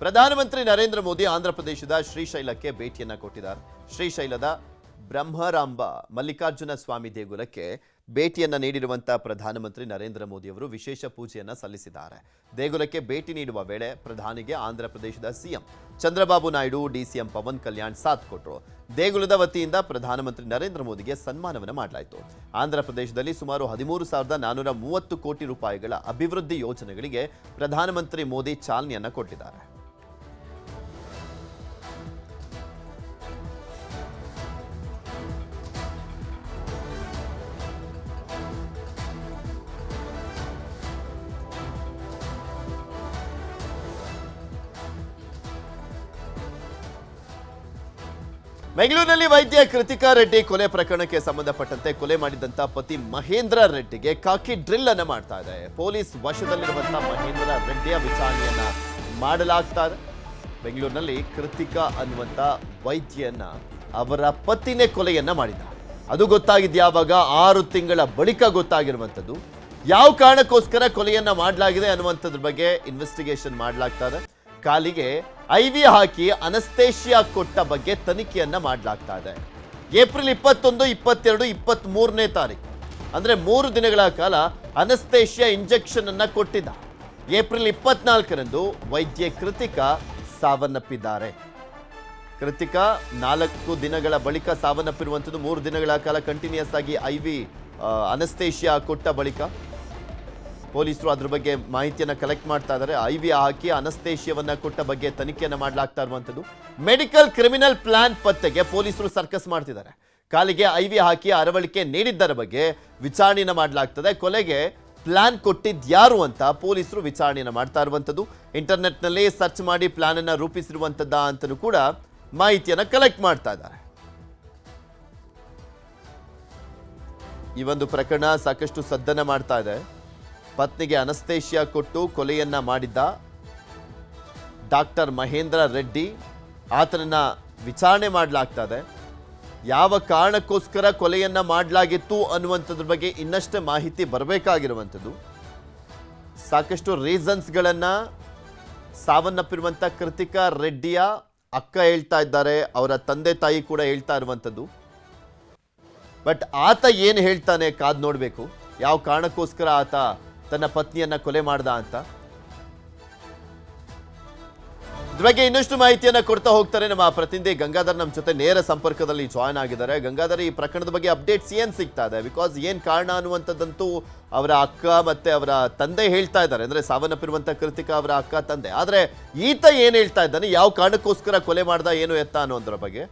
ಪ್ರಧಾನಮಂತ್ರಿ ನರೇಂದ್ರ ಮೋದಿ ಆಂಧ್ರ ಪ್ರದೇಶದ ಶ್ರೀಶೈಲಕ್ಕೆ ಭೇಟಿಯನ್ನ ಕೊಟ್ಟಿದ್ದಾರೆ. ಶ್ರೀಶೈಲದ ಬ್ರಹ್ಮರಾಂಬ ಮಲ್ಲಿಕಾರ್ಜುನ ಸ್ವಾಮಿ ದೇಗುಲಕ್ಕೆ ಭೇಟಿಯನ್ನ ನೀಡಿರುವಂತಹ ಪ್ರಧಾನಮಂತ್ರಿ ನರೇಂದ್ರ ಮೋದಿ ಅವರು ವಿಶೇಷ ಪೂಜೆಯನ್ನ ಸಲ್ಲಿಸಿದ್ದಾರೆ. ದೇಗುಲಕ್ಕೆ ಭೇಟಿ ನೀಡುವ ವೇಳೆ ಪ್ರಧಾನಿಗೆ ಆಂಧ್ರ ಪ್ರದೇಶದ ಸಿಎಂ ಚಂದ್ರಬಾಬು ನಾಯ್ಡು, ಡಿಸಿಎಂ ಪವನ್ ಕಲ್ಯಾಣ್ ಸಾಥ್ ಕೊಟ್ಟರು. ದೇಗುಲದ ವತಿಯಿಂದ ಪ್ರಧಾನಮಂತ್ರಿ ನರೇಂದ್ರ ಮೋದಿಗೆ ಸನ್ಮಾನವನ್ನು ಮಾಡಲಾಯಿತು. ಆಂಧ್ರ ಪ್ರದೇಶದಲ್ಲಿ ಸುಮಾರು 13,430 ಕೋಟಿ ರೂಪಾಯಿಗಳ ಅಭಿವೃದ್ಧಿ ಯೋಜನೆಗಳಿಗೆ ಪ್ರಧಾನಮಂತ್ರಿ ಮೋದಿ ಚಾಲನೆಯನ್ನ ಕೊಟ್ಟಿದ್ದಾರೆ. ಬೆಂಗಳೂರಿನಲ್ಲಿ ವೈದ್ಯ ಕೃತಿಕಾ ರೆಡ್ಡಿ ಕೊಲೆ ಪ್ರಕರಣಕ್ಕೆ ಸಂಬಂಧಪಟ್ಟಂತೆ ಕೊಲೆ ಮಾಡಿದಂತ ಪತಿ ಮಹೇಂದ್ರ ರೆಡ್ಡಿಗೆ ಕಾಕಿ ಡ್ರಿಲ್ ಅನ್ನು ಮಾಡ್ತಾ ಇದೆ. ಪೊಲೀಸ್ ವಶದಲ್ಲಿರುವಂತಹ ಮಹೇಂದ್ರ ರೆಡ್ಡಿಯ ವಿಚಾರಣೆಯನ್ನ ಮಾಡಲಾಗ್ತಾ ಇದೆ. ಬೆಂಗಳೂರಿನಲ್ಲಿ ಕೃತಿಕಾ ಅನ್ನುವಂತ ವೈದ್ಯನ ಅವರ ಪತಿನೇ ಕೊಲೆಯನ್ನ ಮಾಡಿದ. ಅದು ಗೊತ್ತಾಗಿದ್ಯಾವಾಗ 6 ತಿಂಗಳ ಬಳಿಕ ಗೊತ್ತಾಗಿರುವಂಥದ್ದು. ಯಾವ ಕಾರಣಕ್ಕೋಸ್ಕರ ಕೊಲೆಯನ್ನ ಮಾಡಲಾಗಿದೆ ಅನ್ನುವಂಥದ್ರ ಬಗ್ಗೆ ಇನ್ವೆಸ್ಟಿಗೇಷನ್ ಮಾಡಲಾಗ್ತಾ ಇದೆ. ಕಾಲಿಗೆ IV ಹಾಕಿ ಅನಸ್ತೇಶಿಯಾ ಕೊಟ್ಟ ಬಗ್ಗೆ ತನಿಖೆಯನ್ನ ಮಾಡಲಾಗ್ತಾ ಇದೆ. ಏಪ್ರಿಲ್ 21, 22, 23ನೇ ತಾರೀಕು ಅಂದ್ರೆ 3 ದಿನಗಳ ಕಾಲ ಅನಸ್ತೇಶಿಯಾ ಇಂಜೆಕ್ಷನ್ ಅನ್ನ ಕೊಟ್ಟಿದ್ದ. ಏಪ್ರಿಲ್ 24ರಂದು ವೈದ್ಯೆ ಕೃತಿಕಾ ಸಾವನ್ನಪ್ಪಿದ್ದಾರೆ. ಕೃತಿಕಾ 4 ದಿನಗಳ ಬಳಿಕ ಸಾವನ್ನಪ್ಪಿರುವಂಥದ್ದು. 3 ದಿನಗಳ ಕಾಲ ಕಂಟಿನ್ಯೂಸ್ ಆಗಿ IV ಅನಸ್ತೇಶಿಯಾ ಕೊಟ್ಟ ಬಳಿಕ ಪೊಲೀಸರು ಅದ್ರ ಬಗ್ಗೆ ಮಾಹಿತಿಯನ್ನು ಕಲೆಕ್ಟ್ ಮಾಡ್ತಾ ಇದ್ದಾರೆ. IV ಹಾಕಿ ಅನಸ್ತೇಶಿಯವನ್ನ ಕೊಟ್ಟ ಬಗ್ಗೆ ತನಿಖೆಯನ್ನು ಮಾಡಲಾಗ್ತಾ ಇರುವಂಥದ್ದು. ಮೆಡಿಕಲ್ ಕ್ರಿಮಿನಲ್ ಪ್ಲಾನ್ ಪತ್ತೆಗೆ ಪೊಲೀಸರು ಸರ್ಕಸ್ ಮಾಡ್ತಿದ್ದಾರೆ. ಕಾಲಿಗೆ IV ಹಾಕಿ ಅರವಳಿಕೆ ನೀಡಿದ್ದರ ಬಗ್ಗೆ ವಿಚಾರಣೆಯನ್ನು ಮಾಡಲಾಗ್ತದೆ. ಕೊಲೆಗೆ ಪ್ಲಾನ್ ಕೊಟ್ಟಿದ್ಯಾರು ಅಂತ ಪೊಲೀಸರು ವಿಚಾರಣೆಯನ್ನು ಮಾಡ್ತಾ ಇರುವಂಥದ್ದು. ಇಂಟರ್ನೆಟ್ನಲ್ಲಿ ಸರ್ಚ್ ಮಾಡಿ ಪ್ಲಾನ್ ಅನ್ನು ರೂಪಿಸಿರುವಂಥದ್ದ ಅಂತಲೂ ಕೂಡ ಮಾಹಿತಿಯನ್ನು ಕಲೆಕ್ಟ್ ಮಾಡ್ತಾ ಇದ್ದಾರೆ. ಈ ಒಂದು ಪ್ರಕರಣ ಸಾಕಷ್ಟು ಸದ್ದನ್ನ ಮಾಡ್ತಾ ಇದೆ. ಪತ್ನಿಗೆ ಅನಸ್ತೇಶಿಯಾ ಕೊಟ್ಟು ಕೊಲೆಯನ್ನ ಮಾಡಿದ್ದ ಡಾಕ್ಟರ್ ಮಹೇಂದ್ರ ರೆಡ್ಡಿ, ಆತನನ್ನ ವಿಚಾರಣೆ ಮಾಡಲಾಗ್ತಾ ಇದೆ. ಯಾವ ಕಾರಣಕ್ಕೋಸ್ಕರ ಕೊಲೆಯನ್ನ ಮಾಡಲಾಗಿತ್ತು ಅನ್ನುವಂಥದ್ರ ಬಗ್ಗೆ ಇನ್ನಷ್ಟೇ ಮಾಹಿತಿ ಬರಬೇಕಾಗಿರುವಂಥದ್ದು. ಸಾಕಷ್ಟು ರೀಸನ್ಸ್ಗಳನ್ನ ಸಾವನ್ನಪ್ಪಿರುವಂಥ ಕೃತಿಕಾ ರೆಡ್ಡಿಯ ಅಕ್ಕ ಹೇಳ್ತಾ ಇದ್ದಾರೆ, ಅವರ ತಂದೆ ತಾಯಿ ಕೂಡ ಹೇಳ್ತಾ ಇರುವಂಥದ್ದು. ಬಟ್ ಆತ ಏನು ಹೇಳ್ತಾನೆ ಕಾದ್ ನೋಡಬೇಕು. ಯಾವ ಕಾರಣಕ್ಕೋಸ್ಕರ ಆತ ತನ್ನ ಪತ್ನಿಯನ್ನ ಕೊಲೆ ಮಾಡ್ದ ಅಂತ ಇದ್ರ ಬಗ್ಗೆ ಇನ್ನಷ್ಟು ಮಾಹಿತಿಯನ್ನ ಕೊಡ್ತಾ ಹೋಗ್ತಾರೆ ನಮ್ಮ ಪ್ರತಿನಿಧಿ ಗಂಗಾಧರ್. ನಮ್ಮ ಜೊತೆ ನೇರ ಸಂಪರ್ಕದಲ್ಲಿ ಜಾಯ್ನ್ ಆಗಿದ್ದಾರೆ. ಗಂಗಾಧರ್, ಈ ಪ್ರಕರಣದ ಬಗ್ಗೆ ಅಪ್ಡೇಟ್ಸ್ ಏನ್ ಸಿಗ್ತಾ ಇದೆ? ಬಿಕಾಸ್ ಏನ್ ಕಾರಣ ಅನ್ನುವಂಥದ್ದಂತೂ ಅವರ ಅಕ್ಕ ಮತ್ತೆ ಅವರ ತಂದೆ ಹೇಳ್ತಾ ಇದ್ದಾರೆ, ಅಂದ್ರೆ ಸಾವನ್ನಪ್ಪಿರುವಂತ ಕೃತಿಕಾ ಅವರ ಅಕ್ಕ ತಂದೆ. ಆದ್ರೆ ಈತ ಏನ್ ಹೇಳ್ತಾ ಇದ್ದಾನೆ, ಯಾವ ಕಾರಣಕ್ಕೋಸ್ಕರ ಕೊಲೆ ಮಾಡ್ದ, ಏನು ಎತ್ತ ಅನ್ನೋದ್ರ ಬಗ್ಗೆ?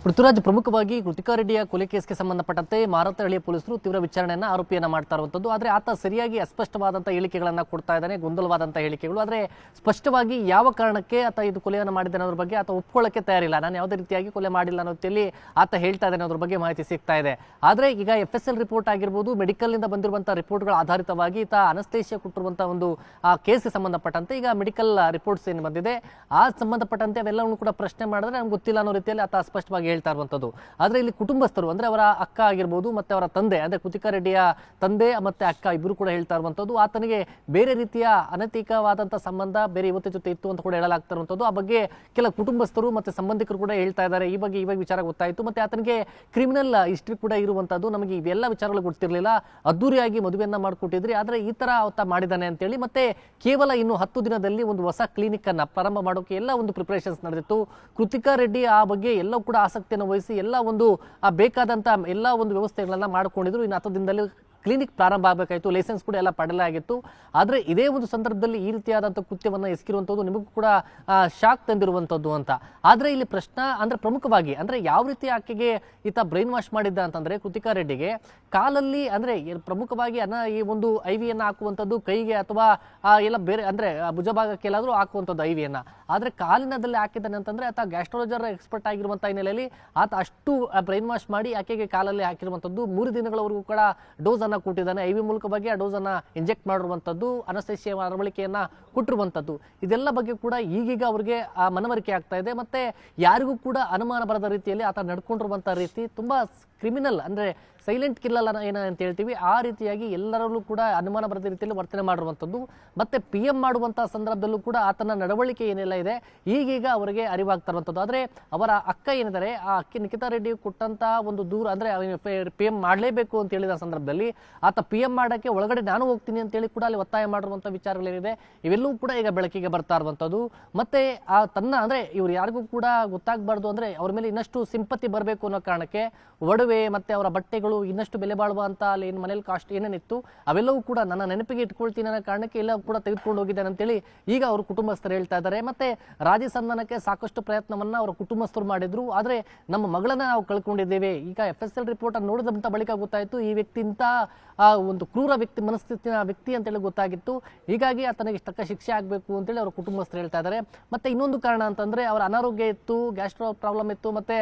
ಪೃಥ್ವಿರಾಜ್, ಪ್ರಮುಖವಾಗಿ ಕೃತಿಕಾ ರೆಡ್ಡಿಯ ಕೊಲೆ ಕೇಸ್ಗೆ ಸಂಬಂಧಪಟ್ಟಂತೆ ಮಾರತಹಳ್ಳಿಯ ಪೊಲೀಸರು ತೀವ್ರ ವಿಚಾರಣೆಯನ್ನು ಆರೋಪಿಯನ್ನ ಮಾಡ್ತಾ ಇರುವಂಥದ್ದು. ಆದರೆ ಆತ ಸರಿಯಾಗಿ ಅಸ್ಪಷ್ಟವಾದಂಥ ಹೇಳಿಕೆಗಳನ್ನು ಕೊಡ್ತಾ ಇದ್ದಾನೆ, ಗೊಂದಲವಾದಂಥ ಹೇಳಿಕೆಗಳು. ಆದರೆ ಸ್ಪಷ್ಟವಾಗಿ ಯಾವ ಕಾರಣಕ್ಕೆ ಆತ ಇದು ಕೊಲೆಯನ್ನು ಮಾಡಿದ್ದಾನೆ ಅನ್ನೋದ್ರ ಬಗ್ಗೆ ಆತ ಒಪ್ಕೊಳ್ಳೋಕ್ಕೆ ತಯಾರಿಲ್ಲ. ನಾನು ಯಾವುದೇ ರೀತಿಯಾಗಿ ಕೊಲೆ ಮಾಡಿಲ್ಲ ಅನ್ನೋ ರೀತಿಯಲ್ಲಿ ಆತ ಹೇಳ್ತಾ ಇದ್ದಾನೆ ಅನ್ನೋದ್ರ ಬಗ್ಗೆ ಮಾಹಿತಿ ಸಿಗ್ತಾ ಇದೆ. ಆದರೆ ಈಗ FSL ರಿಪೋರ್ಟ್ ಆಗಿರ್ಬೋದು, ಮೆಡಿಕಲ್ನಿಂದ ಬಂದಿರುವಂಥ ರಿಪೋರ್ಟ್ಗಳ ಆಧಾರಿತವಾಗಿ ಈತ ಅನಸ್ತೇಶಿಯಾ ಕೊಟ್ಟಿರುವಂಥ ಒಂದು ಆ ಕೇಸ್ಗೆ ಸಂಬಂಧಪಟ್ಟಂತೆ ಈಗ ಮೆಡಿಕಲ್ ರಿಪೋರ್ಟ್ಸ್ ಏನು ಬಂದಿದೆ ಆ ಸಂಬಂಧಪಟ್ಟಂತೆ ಅವೆಲ್ಲವನ್ನು ಕೂಡ ಪ್ರಶ್ನೆ ಮಾಡಿದ್ರೆ ನಮ್ಗೆ ಗೊತ್ತಿಲ್ಲ ಅನ್ನೋ ರೀತಿಯಲ್ಲಿ ಆತ ಸ್ಪಷ್ಟವಾಗಿ ಹೇಳ್ತಾ ಇರುವಂಥದ್ದು. ಆದ್ರೆ ಇಲ್ಲಿ ಕುಟುಂಬಸ್ಥರು ಅಂದ್ರೆ ಅವರ ಅಕ್ಕ ಆಗಿರ್ಬೋದು ಮತ್ತೆ ಅವರ ತಂದೆ ಅಂದ್ರೆ ಕೃತಿಕಾ ರೆಡ್ಡಿಯ ತಂದೆ ಮತ್ತೆ ಅಕ್ಕ ಇಬ್ಬರು ಕೂಡ ಹೇಳ್ತಾ ಇರುವಂಥದ್ದು ಆತನಿಗೆ ಬೇರೆ ರೀತಿಯ ಅನೈತಿಕವಾದಂತಹ ಸಂಬಂಧ ಬೇರೆ ಯುವತಿ ಜೊತೆ ಇತ್ತು ಅಂತ ಕೂಡ ಹೇಳಲಾಗ್ತಾ ಇರುವಂಥದ್ದು. ಆ ಬಗ್ಗೆ ಕೆಲ ಕುಟುಂಬಸ್ಥರು ಮತ್ತೆ ಸಂಬಂಧಿಕರು ಕೂಡ ಹೇಳ್ತಾ ಇದ್ದಾರೆ. ಈ ಬಗ್ಗೆ ಇವಾಗ ವಿಚಾರ ಗೊತ್ತಾಯಿತು. ಮತ್ತೆ ಆತನಿಗೆ ಕ್ರಿಮಿನಲ್ ಹಿಸ್ಟ್ರಿ ಕೂಡ ಇರುವಂಥದ್ದು. ನಮಗೆ ಇವೆಲ್ಲ ವಿಚಾರಗಳು ಗೊತ್ತಿರಲಿಲ್ಲ. ಅದ್ದೂರಿಯಾಗಿ ಮದುವೆಯನ್ನ ಮಾಡಿಕೊಟ್ಟಿದ್ರಿ, ಆದ್ರೆ ಈ ತರ ಆತ ಮಾಡಿದ್ದಾನೆ ಅಂತೇಳಿ ಮತ್ತೆ ಕೇವಲ ಇನ್ನು 10 ದಿನದಲ್ಲಿ ಒಂದು ಹೊಸ ಕ್ಲಿನಿಕ್ ಅನ್ನ ಪ್ರಾರಂಭ ಮಾಡೋಕೆ ಎಲ್ಲ ಒಂದು ಪ್ರಿಪರೇಷನ್ಸ್ ನಡೆದಿತ್ತು. ಕೃತಿಕಾ ರೆಡ್ಡಿ ಆ ಬಗ್ಗೆ ಎಲ್ಲ ಕೂಡ ಆಸಕ್ತಿಯನ್ನು ವಹಿಸಿ ಎಲ್ಲ ಒಂದು ಬೇಕಾದಂತ ಎಲ್ಲ ಒಂದು ವ್ಯವಸ್ಥೆಗಳನ್ನ ಮಾಡಿಕೊಂಡಿದ್ರು. ಇನ್ನು 10 ದಿನದಲ್ಲಿ ಕ್ಲಿನಿಕ್ ಪ್ರಾರಂಭ ಆಗಬೇಕಾಯಿತು, ಲೈಸೆನ್ಸ್ ಕೂಡ ಎಲ್ಲ ಪಡೆಯಲಾಗಿತ್ತು. ಆದರೆ ಇದೇ ಒಂದು ಸಂದರ್ಭದಲ್ಲಿ ಈ ರೀತಿಯಾದಂಥ ಕೃತ್ಯವನ್ನು ಎಸಗಿರುವಂಥದ್ದು ನಿಮಗೂ ಕೂಡ ಶಾಕ್ ತಂದಿರುವಂಥದ್ದು ಅಂತ. ಆದರೆ ಇಲ್ಲಿ ಪ್ರಶ್ನೆ ಅಂದರೆ ಪ್ರಮುಖವಾಗಿ ಅಂದರೆ ಯಾವ ರೀತಿ ಆಕೆಗೆ ಈತ ಬ್ರೈನ್ ವಾಶ್ ಮಾಡಿದ್ದ ಅಂತಂದರೆ ಕೃತಿಕಾ ರೆಡ್ಡಿಗೆ ಕಾಲಲ್ಲಿ ಅಂದರೆ ಪ್ರಮುಖವಾಗಿ ಈ ಒಂದು IV ಹಾಕುವಂಥದ್ದು ಕೈಗೆ ಅಥವಾ ಎಲ್ಲ ಬೇರೆ ಅಂದರೆ ಭುಜಭಾಗಕ್ಕೆ ಎಲ್ಲಾದರೂ ಹಾಕುವಂಥದ್ದು IV ಆದರೆ ಕಾಲಿನದಲ್ಲಿ ಹಾಕಿದ್ದಾನೆ ಅಂತಂದರೆ ಆತ ಗ್ಯಾಸ್ಟ್ರಾಲಜರ್ ಎಕ್ಸ್ಪರ್ಟ್ ಆಗಿರುವಂಥ ಹಿನ್ನೆಲೆಯಲ್ಲಿ ಆತ ಅಷ್ಟು ಬ್ರೈನ್ ವಾಶ್ ಮಾಡಿ ಆಕೆಗೆ ಕಾಲಲ್ಲಿ ಹಾಕಿರುವಂಥದ್ದು. 3 ದಿನಗಳವರೆಗೂ ಕೂಡ ಡೋಸ್ ಕೊಟ್ಟಿದ್ದಾನೆ. IV ಮೂಲಕವಾಗಿ ಆ ಡೋಸ್ ಅನ್ನ ಇಂಜೆಕ್ಟ್ ಮಾಡಿರುವಂಥದ್ದು, ಅನಸ್ತೇಶಿಯಾ ಅರವಳಿಕೆಯನ್ನ ಕೊಟ್ಟಿರುವಂಥದ್ದು. ಇದೆಲ್ಲ ಬಗ್ಗೆ ಕೂಡ ಈಗೀಗ ಅವರಿಗೆ ಆ ಮನವರಿಕೆ ಆಗ್ತಾ ಇದೆ. ಮತ್ತೆ ಯಾರಿಗೂ ಕೂಡ ಅನುಮಾನ ಬರದ ರೀತಿಯಲ್ಲಿ ಆತ ನಡ್ಕೊಂಡಿರುವಂತಹ ರೀತಿ ತುಂಬಾ ಕ್ರಿಮಿನಲ್ ಅಂದ್ರೆ ಸೈಲೆಂಟ್ ಕಿಲ್ಲರ್ ಏನಂತ ಹೇಳ್ತೀವಿ ಆ ರೀತಿಯಾಗಿ ಎಲ್ಲರಲ್ಲೂ ಕೂಡ ಅನುಮಾನ ಬರದ ರೀತಿಯಲ್ಲಿ ವರ್ತನೆ ಮಾಡಿರುವಂಥದ್ದು. ಮತ್ತೆ PM ಮಾಡುವಂತಹ ಸಂದರ್ಭದಲ್ಲೂ ಕೂಡ ಆತನ ನಡವಳಿಕೆ ಏನೆಲ್ಲ ಇದೆ ಈಗೀಗ ಅವರಿಗೆ ಅರಿವಾಗ್ತಾ ಇರುವಂಥದ್ದು. ಆದರೆ ಅವರ ಅಕ್ಕ ಏನಿದ್ದಾರೆ ಆ ಅಕ್ಕಿ ನಿಖಿತಾ ರೆಡ್ಡಿ ಕೊಟ್ಟಂತ ಒಂದು ದೂರ ಅಂದ್ರೆ PM ಮಾಡಲೇಬೇಕು ಅಂತ ಹೇಳಿದ ಸಂದರ್ಭದಲ್ಲಿ ಆತ PM ಮಾಡಕ್ಕೆ ಒಳಗಡೆ ನಾನು ಹೋಗ್ತೀನಿ ಅಂತೇಳಿ ಕೂಡ ಅಲ್ಲಿ ಒತ್ತಾಯ ಮಾಡಿರುವಂಥ ವಿಚಾರಗಳೇನಿದೆ ಇವೆಲ್ಲವೂ ಕೂಡ ಈಗ ಬೆಳಕಿಗೆ ಬರ್ತಾ ಇರುವಂಥದ್ದು. ಮತ್ತೆ ಆ ತನ್ನ ಅಂದ್ರೆ ಇವ್ರು ಯಾರಿಗೂ ಕೂಡ ಗೊತ್ತಾಗಬಾರ್ದು ಅಂದ್ರೆ ಅವ್ರ ಮೇಲೆ ಇನ್ನಷ್ಟು ಸಿಂಪತಿ ಬರಬೇಕು ಅನ್ನೋ ಕಾರಣಕ್ಕೆ ಒಡವೆ ಮತ್ತೆ ಅವರ ಬಟ್ಟೆಗಳು ಇನ್ನಷ್ಟು ಬೆಲೆ ಬಾಳುವಂತ ಅಲ್ಲಿ ಮನೇಲಿ ಕಾಸ್ಟ್ ಏನೇನಿತ್ತು ಅವೆಲ್ಲವೂ ಕೂಡ ನನ್ನ ನೆನಪಿಗೆ ಇಟ್ಕೊಳ್ತೀನಿ ಅನ್ನೋ ಕಾರಣಕ್ಕೆ ಎಲ್ಲ ಕೂಡ ತೆಗೆದುಕೊಂಡು ಹೋಗಿದ್ದಾನೆ ಅಂತೇಳಿ ಈಗ ಅವರು ಕುಟುಂಬಸ್ಥರು ಹೇಳ್ತಾ ಇದ್ದಾರೆ. ಮತ್ತೆ ರಾಜಿ ಸಂಧಾನಕ್ಕೆ ಸಾಕಷ್ಟು ಪ್ರಯತ್ನವನ್ನ ಅವರ ಕುಟುಂಬಸ್ಥರು ಮಾಡಿದ್ರು. ಆದ್ರೆ ನಮ್ಮ ಮಗಳನ್ನ ನಾವು ಕಳ್ಕೊಂಡಿದ್ದೇವೆ. ಈಗ FSL ರಿಪೋರ್ಟ್ ಅನ್ನು ನೋಡಿದಂತ ಬಳಿಕ ಗೊತ್ತಾಯ್ತು ಈ ವ್ಯಕ್ತಿ ಇಂತ ಒಂದು ಕ್ರೂರ ಮನಸ್ಥಿತಿಯ ವ್ಯಕ್ತಿ ಅಂತೇಳಿ ಗೊತ್ತಾಗಿತ್ತು. ಹೀಗಾಗಿ ಆತನಿಗೆ ತಕ್ಕ ಶಿಕ್ಷೆ ಆಗಬೇಕು ಅಂತೇಳಿ ಅವರ ಕುಟುಂಬಸ್ಥರು ಹೇಳ್ತಾ ಇದ್ದಾರೆ. ಮತ್ತೆ ಇನ್ನೊಂದು ಕಾರಣ ಅಂತಂದ್ರೆ ಅವರ ಅನಾರೋಗ್ಯ ಇತ್ತು, ಗ್ಯಾಸ್ಟ್ರೋ ಪ್ರಾಬ್ಲಮ್ ಇತ್ತು, ಮತ್ತೆ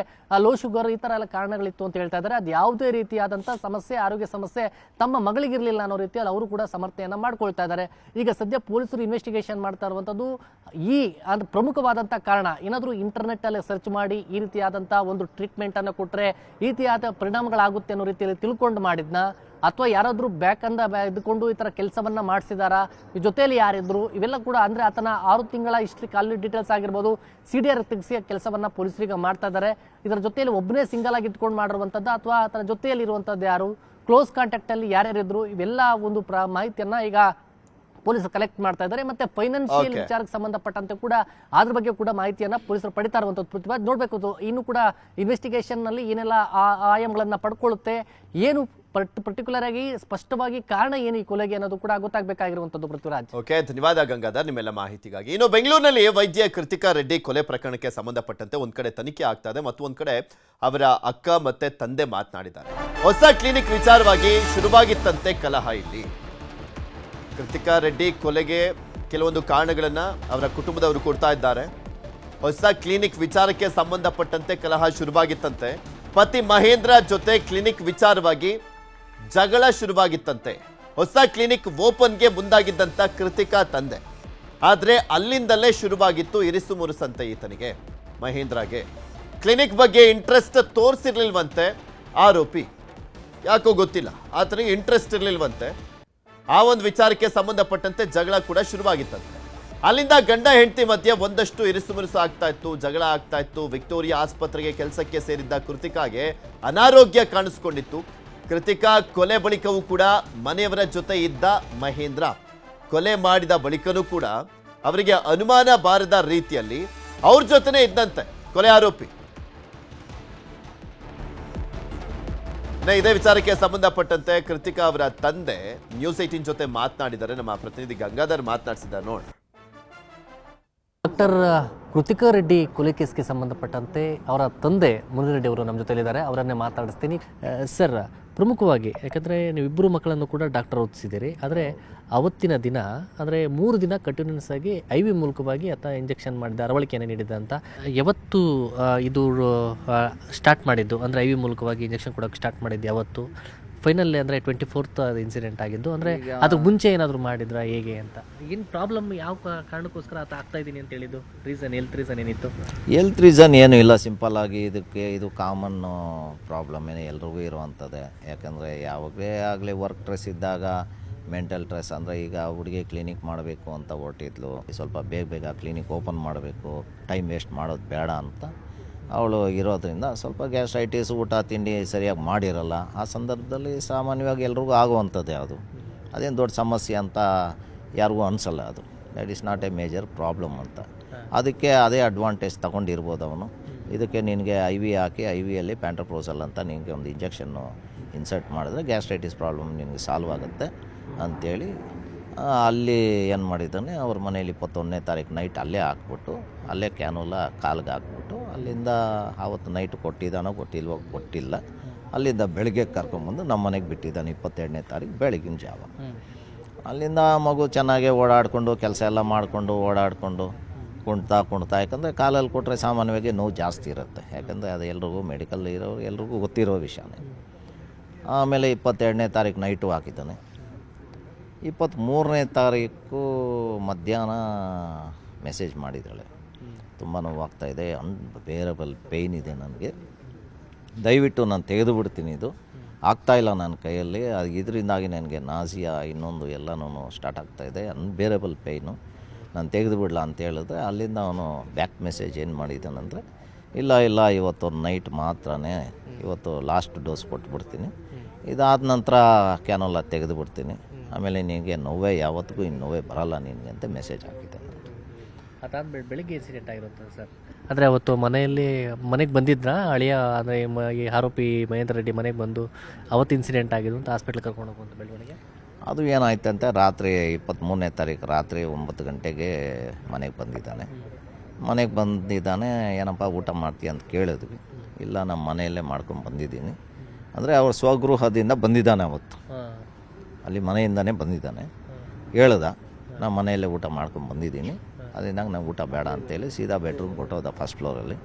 ಲೋ ಶುಗರ್ ಈ ತರ ಎಲ್ಲ ಕಾರಣಗಳಿತ್ತು ಅಂತ ಹೇಳ್ತಾ ಇದ್ದಾರೆ. ಅದು ಯಾವುದೇ ರೀತಿಯಾದಂತಹ ಸಮಸ್ಯೆ ಆರೋಗ್ಯ ಸಮಸ್ಯೆ ತಮ್ಮ ಮಗಳಿಗಿರ್ಲಿಲ್ಲ ಅನ್ನೋ ರೀತಿಯಲ್ಲಿ ಅವರು ಕೂಡ ಸಮರ್ಥನೆಯನ್ನ ಮಾಡ್ಕೊಳ್ತಾ ಇದ್ದಾರೆ. ಈಗ ಸದ್ಯ ಪೊಲೀಸರು ಇನ್ವೆಸ್ಟಿಗೇಷನ್ ಮಾಡ್ತಾ ಇರುವಂತದ್ದು ಈ ಪ್ರಮುಖವಾದಂತಹ ಕಾರಣ ಏನಾದರೂ ಇಂಟರ್ನೆಟ್ ಅಲ್ಲಿ ಸರ್ಚ್ ಮಾಡಿ ಈ ರೀತಿಯಾದಂತಹ ಒಂದು ಟ್ರೀಟ್ಮೆಂಟ್ ಅನ್ನು ಕೊಟ್ರೆ ಈ ರೀತಿಯಾದ ಪರಿಣಾಮಗಳಾಗುತ್ತೆ ಅನ್ನೋ ರೀತಿಯಲ್ಲಿ ತಿಳ್ಕೊಂಡು ಮಾಡಿದ್ನ ಅಥವಾ ಯಾರಾದ್ರೂ ಬ್ಯಾಕ್ ಅಂದ ಇದ್ಕೊಂಡು ಈ ತರ ಕೆಲಸವನ್ನ ಮಾಡಿಸಿದಾರ, ಈ ಜೊತೆಯಲ್ಲಿ ಯಾರಿದ್ರು ಇವೆಲ್ಲ ಕೂಡ ಅಂದ್ರೆ ಆತನ 6 ತಿಂಗಳ ಹಿಸ್ಟ್ರಿ ಕಾಲ್ ಡೀಟೇಲ್ಸ್ ಆಗಿರ್ಬೋದು CDR ತೆಗೆಸಿ ಕೆಲಸವನ್ನ ಪೊಲೀಸರಿಗೆ ಮಾಡ್ತಾ ಇದ್ದಾರೆ. ಇದರ ಜೊತೆಯಲ್ಲಿ ಒಬ್ಬನೇ ಸಿಂಗಲ್ ಆಗಿ ಇಟ್ಕೊಂಡು ಮಾಡಿರುವಂತದ್ದು ಅಥವಾ ಆತನ ಜೊತೆಯಲ್ಲಿ ಇರುವಂತದ್ದು ಯಾರು, ಕ್ಲೋಸ್ ಕಾಂಟ್ಯಾಕ್ಟ್ ಅಲ್ಲಿ ಯಾರ್ಯಾರಿದ್ರು ಇವೆಲ್ಲ ಒಂದು ಮಾಹಿತಿಯನ್ನ ಈಗ ಪೊಲೀಸರು ಕಲೆಕ್ಟ್ ಮಾಡ್ತಾ ಇದ್ದಾರೆ. ಮತ್ತೆ ಫೈನಾನ್ಷಿಯಲ್ ವಿಚಾರಕ್ಕೆ ಸಂಬಂಧಪಟ್ಟಂತೆ ಕೂಡ ಅದ್ರ ಬಗ್ಗೆ ಕೂಡ ಮಾಹಿತಿಯನ್ನ ಪೊಲೀಸರು ಪಡಿತಾ ಇರುವಂತದ್ದು ಪೃಥ್ವಿರಾಜ್ ನೋಡ್ಬೇಕು. ಇನ್ನು ಕೂಡ ಇನ್ವೆಸ್ಟಿಗೇಷನ್ ನಲ್ಲಿ ಏನೆಲ್ಲ ಆಯಾಮಗಳನ್ನ ಪಡ್ಕೊಳ್ಳುತ್ತೆ, ಏನು ಪರ್ಟಿಕ್ಯುಲರ್ ಆಗಿ ಸ್ಪಷ್ಟವಾಗಿ ಕಾರಣ ಏನು ಈ ಕೊಲೆಗೆ ಅನ್ನೋದು ಕೂಡ ಗೊತ್ತಾಗಬೇಕಾಗಿರುವಂತದ್ದು ಪೃಥ್ವಿರಾಜ್. ಓಕೆ, ಧನ್ಯವಾದ ಗಂಗಾಧರ್ ನಿಮ್ಮೆಲ್ಲ ಮಾಹಿತಿಗಾಗಿ. ಇನ್ನು ಬೆಂಗಳೂರಿನಲ್ಲಿ ವೈದ್ಯ ಕೃತಿಕಾ ರೆಡ್ಡಿ ಕೊಲೆ ಪ್ರಕರಣಕ್ಕೆ ಸಂಬಂಧಪಟ್ಟಂತೆ ಒಂದ್ ಕಡೆ ತನಿಖೆ ಆಗ್ತಾ ಇದೆ ಮತ್ತು ಒಂದ್ ಕಡೆ ಅವರ ಅಕ್ಕ ಮತ್ತೆ ತಂದೆ ಮಾತನಾಡಿದ್ದಾರೆ. ಹೊಸ ಕ್ಲಿನಿಕ್ ವಿಚಾರವಾಗಿ ಶುರುವಾಗಿತ್ತಂತೆ ಕಲಹ. ಇಲ್ಲಿ ಕೃತಿಕಾ ರೆಡ್ಡಿ ಕೊಲೆಗೆ ಕೆಲವೊಂದು ಕಾರಣಗಳನ್ನ ಅವರ ಕುಟುಂಬದವರು ಕೊಡ್ತಾ ಇದ್ದಾರೆ. ಹೊಸ ಕ್ಲಿನಿಕ್ ವಿಚಾರಕ್ಕೆ ಸಂಬಂಧಪಟ್ಟಂತೆ ಕಲಹ ಶುರುವಾಗಿತ್ತಂತೆ. ಪತಿ ಮಹೇಂದ್ರ ಜೊತೆ ಕ್ಲಿನಿಕ್ ವಿಚಾರವಾಗಿ ಜಗಳ ಶುರುವಾಗಿತ್ತಂತೆ. ಹೊಸ ಕ್ಲಿನಿಕ್ ಓಪನ್ಗೆ ಮುಂದಾಗಿದ್ದಂತ ಕೃತಿಕಾ ತಂದೆ, ಆದ್ರೆ ಅಲ್ಲಿಂದಲೇ ಶುರುವಾಗಿತ್ತು ಇರಿಸು ಮುರುಸಂತೆ. ಈತನಿಗೆ ಮಹೇಂದ್ರಗೆ ಕ್ಲಿನಿಕ್ ಬಗ್ಗೆ ಇಂಟ್ರೆಸ್ಟ್ ತೋರಿಸಿರ್ಲಿಲ್ವಂತೆ ಆರೋಪಿ. ಯಾಕೋ ಗೊತ್ತಿಲ್ಲ, ಆತನಿಗೆ ಇಂಟ್ರೆಸ್ಟ್ ಇರ್ಲಿಲ್ವಂತೆ. ಆ ಒಂದು ವಿಚಾರಕ್ಕೆ ಸಂಬಂಧಪಟ್ಟಂತೆ ಜಗಳ ಕೂಡ ಶುರುವಾಗಿತ್ತಂತೆ. ಅಲ್ಲಿಂದ ಗಂಡ ಹೆಂಡತಿ ಮಧ್ಯೆ ಒಂದಷ್ಟು ಇರಿಸು ಮುರುಸು ಆಗ್ತಾ ಇತ್ತು, ಜಗಳ ಆಗ್ತಾ ಇತ್ತು. ವಿಕ್ಟೋರಿಯಾ ಆಸ್ಪತ್ರೆಗೆ ಕೆಲಸಕ್ಕೆ ಸೇರಿದ್ದ ಕೃತಿಕಾಗೆ ಅನಾರೋಗ್ಯ ಕಾಣಿಸ್ಕೊಂಡಿತ್ತು. ಕೃತಿಕಾ ಕೊಲೆ ಬಳಿಕವೂ ಕೂಡ ಮನೆಯವರ ಜೊತೆ ಇದ್ದ ಮಹೇಂದ್ರ ಕೊಲೆ ಮಾಡಿದ ಬಳಿಕನೂ ಕೂಡ ಅವರಿಗೆ ಅನುಮಾನ ಬಾರದ ರೀತಿಯಲ್ಲಿ ಅವ್ರ ಜೊತೆನೇ ಇದ್ದಂತೆ ಕೊಲೆ ಆರೋಪಿ. ಇದೇ ವಿಚಾರಕ್ಕೆ ಸಂಬಂಧಪಟ್ಟಂತೆ ಕೃತಿಕಾ ಅವರ ತಂದೆ ನ್ಯೂಸ್ 18 ಜೊತೆ ಮಾತನಾಡಿದ್ದಾರೆ. ನಮ್ಮ ಪ್ರತಿನಿಧಿ ಗಂಗಾಧರ್ ಮಾತನಾಡಿಸಿದ್ದಾರೆ ನೋಡಿ. ಡಾಕ್ಟರ್ ಕೃತಿಕಾ ರೆಡ್ಡಿ ಕೊಲೆ ಕೇಸ್ಗೆ ಸಂಬಂಧಪಟ್ಟಂತೆ ಅವರ ತಂದೆ ಮುನಿಲ್ ರೆಡ್ಡಿ ಅವರು ನಮ್ಮ ಜೊತೆಲಿದ್ದಾರೆ, ಅವರನ್ನೇ ಮಾತಾಡಿಸ್ತೀನಿ. ಸರ್, ಪ್ರಮುಖವಾಗಿ ಯಾಕಂದರೆ ನೀವಿಬ್ಬರು ಮಕ್ಕಳನ್ನು ಕೂಡ ಡಾಕ್ಟರ್ ಓದಿಸಿದ್ದೀರಿ, ಆದರೆ ಅವತ್ತಿನ ದಿನ ಅಂದರೆ 3 ದಿನ ಕಂಟಿನ್ಯೂಸ್ ಆಗಿ IV ಮೂಲಕವಾಗಿ ಆತ ಇಂಜೆಕ್ಷನ್ ಮಾಡಿದ, ಅರವಳಿಕೆಯನ್ನು ನೀಡಿದ ಅಂತ ಯಾವತ್ತು ಇದು ಸ್ಟಾರ್ಟ್ ಮಾಡಿದ್ದು ಅಂದರೆ IV ಮೂಲಕವಾಗಿ ಇಂಜೆಕ್ಷನ್ ಕೊಡೋಕ್ಕೆ ಸ್ಟಾರ್ಟ್ ಮಾಡಿದ್ದು ಯಾವತ್ತು? ಫೈನಲ್ ಅಂದರೆ 24th ಇನ್ಸಿಡೆಂಟ್ ಆಗಿದ್ದು, ಅಂದರೆ ಅದ್ರ ಮುಂಚೆ ಏನಾದರೂ ಮಾಡಿದ್ರಾ ಹೇಗೆ ಅಂತ? ಏನು ಪ್ರಾಬ್ಲಮ್, ಯಾವ ಕಾರಣಕ್ಕೋಸ್ಕರ ಆತ ಆಗ್ತಾ ಇದ್ದೀನಿ ಅಂತ ಹೇಳಿದ್ದು ರೀಸನ್, ಹೆಲ್ತ್ ರೀಸನ್ ಏನಿತ್ತು? ಹೆಲ್ತ್ ರೀಸನ್ ಏನೂ ಇಲ್ಲ, ಸಿಂಪಲ್ ಆಗಿ ಇದು ಕಾಮನ್ ಪ್ರಾಬ್ಲಮ್ ಏನೇ ಎಲ್ರಿಗೂ ಇರುವಂಥದ್ದೇ. ಯಾಕಂದರೆ ಯಾವಾಗಲೇ ಆಗಲಿ ವರ್ಕ್ ಸ್ಟ್ರೆಸ್ ಇದ್ದಾಗ ಮೆಂಟಲ್ ಸ್ಟ್ರೆಸ್, ಅಂದರೆ ಈಗ ಹುಡುಗಿ ಕ್ಲಿನಿಕ್ ಮಾಡಬೇಕು ಅಂತ ಹೊರಟಿದ್ಲು, ಸ್ವಲ್ಪ ಬೇಗ ಕ್ಲಿನಿಕ್ ಓಪನ್ ಮಾಡಬೇಕು, ಟೈಮ್ ವೇಸ್ಟ್ ಮಾಡೋದು ಬೇಡ ಅಂತ ಅವಳು ಇರೋದ್ರಿಂದ ಸ್ವಲ್ಪ ಗ್ಯಾಸ್ಟ್ರೈಟಿಸ್, ಊಟ ತಿಂಡಿ ಸರಿಯಾಗಿ ಮಾಡಿರಲ್ಲ. ಆ ಸಂದರ್ಭದಲ್ಲಿ ಸಾಮಾನ್ಯವಾಗಿ ಎಲ್ರಿಗೂ ಆಗುವಂಥದ್ದೇ ಅದು. ಅದೇನು ದೊಡ್ಡ ಸಮಸ್ಯೆ ಅಂತ ಯಾರಿಗೂ ಅನಿಸಲ್ಲ. ಅದು that is not A major problem ಅಂತ. ಅದಕ್ಕೆ ಅದೇ ಅಡ್ವಾಂಟೇಜ್ ತಗೊಂಡಿರ್ಬೋದು ಅವನು. ಇದಕ್ಕೆ ನಿನಗೆ IV ಹಾಕಿ IVಯಲ್ಲಿ ಪ್ಯಾಂಟೋಪ್ರೋಸಲ್ ಅಂತ ನಿನಗೆ ಒಂದು ಇಂಜೆಕ್ಷನ್ನು ಇನ್ಸರ್ಟ್ ಮಾಡಿದ್ರೆ ಗ್ಯಾಸ್ಟ್ರೈಟಿಸ್ ಪ್ರಾಬ್ಲಮ್ ನಿನಗೆ ಸಾಲ್ವ್ ಆಗುತ್ತೆ ಅಂಥೇಳಿ ಅಲ್ಲಿ ಏನು ಮಾಡಿದ್ದಾನೆ, ಅವ್ರ ಮನೇಲಿ 21ನೇ ತಾರೀಕು ನೈಟ್ ಅಲ್ಲೇ ಹಾಕ್ಬಿಟ್ಟು ಅಲ್ಲೇ ಕ್ಯಾನುಲ ಕಾಲ್ಗೆ ಹಾಕ್ಬಿಟ್ಟು ಅಲ್ಲಿಂದ ಆವತ್ತು ನೈಟ್ ಕೊಟ್ಟಿದ್ದಾನೋ ಗೊತ್ತಿಲ್ಲ, ಅಲ್ಲಿಂದ ಬೆಳಗ್ಗೆ ಕರ್ಕೊಂಬಂದು ನಮ್ಮ ಮನೆಗೆ ಬಿಟ್ಟಿದ್ದಾನೆ 22ನೇ ತಾರೀಕು ಬೆಳಗಿನ ಜಾವ. ಅಲ್ಲಿಂದ ಮಗು ಚೆನ್ನಾಗೇ ಓಡಾಡಿಕೊಂಡು ಕೆಲಸ ಎಲ್ಲ ಮಾಡಿಕೊಂಡು ಓಡಾಡಿಕೊಂಡು ಕುಣ್ತಾ ಯಾಕಂದರೆ ಕಾಲಲ್ಲಿ ಕೊಟ್ಟರೆ ಸಾಮಾನ್ಯವಾಗಿ ನೋವು ಜಾಸ್ತಿ ಇರುತ್ತೆ. ಯಾಕಂದರೆ ಅದು ಎಲ್ರಿಗೂ ಮೆಡಿಕಲ್ ಇರೋರು ಎಲ್ರಿಗೂ ಗೊತ್ತಿರೋ ವಿಷಯನೇ. ಆಮೇಲೆ 22ನೇ ತಾರೀಕು ನೈಟು ಹಾಕಿದ್ದಾನೆ. 23ನೇ ತಾರೀಕು ಮಧ್ಯಾಹ್ನ ಮೆಸೇಜ್ ಮಾಡಿದ್ದಾಳೆ, ತುಂಬ ನೋವಾಗ್ತಾಯಿದೆ, ಅನ್ಬೇರಬಲ್ ಪೇಯ್ನ್ ಇದೆ ನನಗೆ, ದಯವಿಟ್ಟು ನಾನು ತೆಗೆದು ಬಿಡ್ತೀನಿ ಇದು, ಆಗ್ತಾಯಿಲ್ಲ ನನ್ನ ಕೈಯಲ್ಲಿ. ಅದು ಇದರಿಂದಾಗಿ ನನಗೆ ನಾಸಿಯಾ ಇನ್ನೊಂದು ಎಲ್ಲನೂ ಸ್ಟಾರ್ಟ್ ಆಗ್ತಾಯಿದೆ, ಅನ್ಬೇರೇಬಲ್ ಪೇಯ್ನು. ನಾನು ತೆಗೆದು ಬಿಡಲ ಅಂತ ಹೇಳಿದ್ರೆ ಅಲ್ಲಿಂದ ಅವನು ಬ್ಯಾಕ್ ಮೆಸೇಜ್ ಏನು ಮಾಡಿದ್ದಾನಂದರೆ, ಇಲ್ಲ ಇವತ್ತು ನೈಟ್ ಮಾತ್ರನೇ, ಇವತ್ತು ಲಾಸ್ಟ್ ಡೋಸ್ ಕೊಟ್ಬಿಡ್ತೀನಿ, ಇದಾದ ನಂತರ ಕ್ಯಾನೋಲ ತೆಗೆದು ಬಿಡ್ತೀನಿ, ಆಮೇಲೆ ನಿನಗೆ ನೋವೇ ಯಾವತ್ತಿಗೂ ಇನ್ನು ನೋವೇ ಬರಲ್ಲ ನಿನಗೆ ಅಂತ ಮೆಸೇಜ್ ಹಾಕಿದ್ದಾನೆ. ಅದಾದ್ಮೇಲೆ ಬೆಳಿಗ್ಗೆ ಇನ್ಸಿಡೆಂಟ್ ಆಗಿರುತ್ತೆ ಸರ್. ಅಂದರೆ ಅವತ್ತು ಮನೆಗೆ ಬಂದಿದ್ರಾ ಅಳಿಯ, ಅಂದರೆ ಈ ಆರೋಪಿ ಮಹೇಂದ್ರ ರೆಡ್ಡಿ ಮನೆಗೆ ಬಂದು ಅವತ್ತು ಇನ್ಸಿಡೆಂಟ್ ಆಗಿದ್ದು ಅಂತ ಹಾಸ್ಪಿಟ್ಲ್ ಕರ್ಕೊಂಡು ಹೋಗುವಂಥ ಬೆಳವಣಿಗೆ? ಅದು ಏನಾಯ್ತಂತೆ, ರಾತ್ರಿ 23ನೇ ತಾರೀಕು ರಾತ್ರಿ 9 ಗಂಟೆಗೆ ಮನೆಗೆ ಬಂದಿದ್ದಾನೆ. ಏನಪ್ಪ ಊಟ ಮಾಡ್ತೀಯ ಅಂತ ಕೇಳಿದ್ವಿ. ಇಲ್ಲ ನಮ್ಮ ಮನೆಯಲ್ಲೇ ಮಾಡ್ಕೊಂಡು ಬಂದಿದ್ದೀನಿ ಅಂದರೆ ಅವ್ರ ಸ್ವಗೃಹದಿಂದ ಬಂದಿದ್ದಾನೆ ಅವತ್ತು, ಅಲ್ಲಿ ಮನೆಯಿಂದನೇ ಬಂದಿದ್ದಾನೆ. ಹೇಳ್ದ ನಾನು ಮನೆಯಲ್ಲೇ ಊಟ ಮಾಡ್ಕೊಂಡು ಬಂದಿದ್ದೀನಿ, ಅದರಿಂದ ನಂಗೆ ಊಟ ಬೇಡ ಅಂತೇಳಿ ಸೀದಾ ಬೆಡ್ರೂಮ್ ಕೊಟ್ಟೋದ ಫಸ್ಟ್ ಫ್ಲೋರಲ್ಲಿ.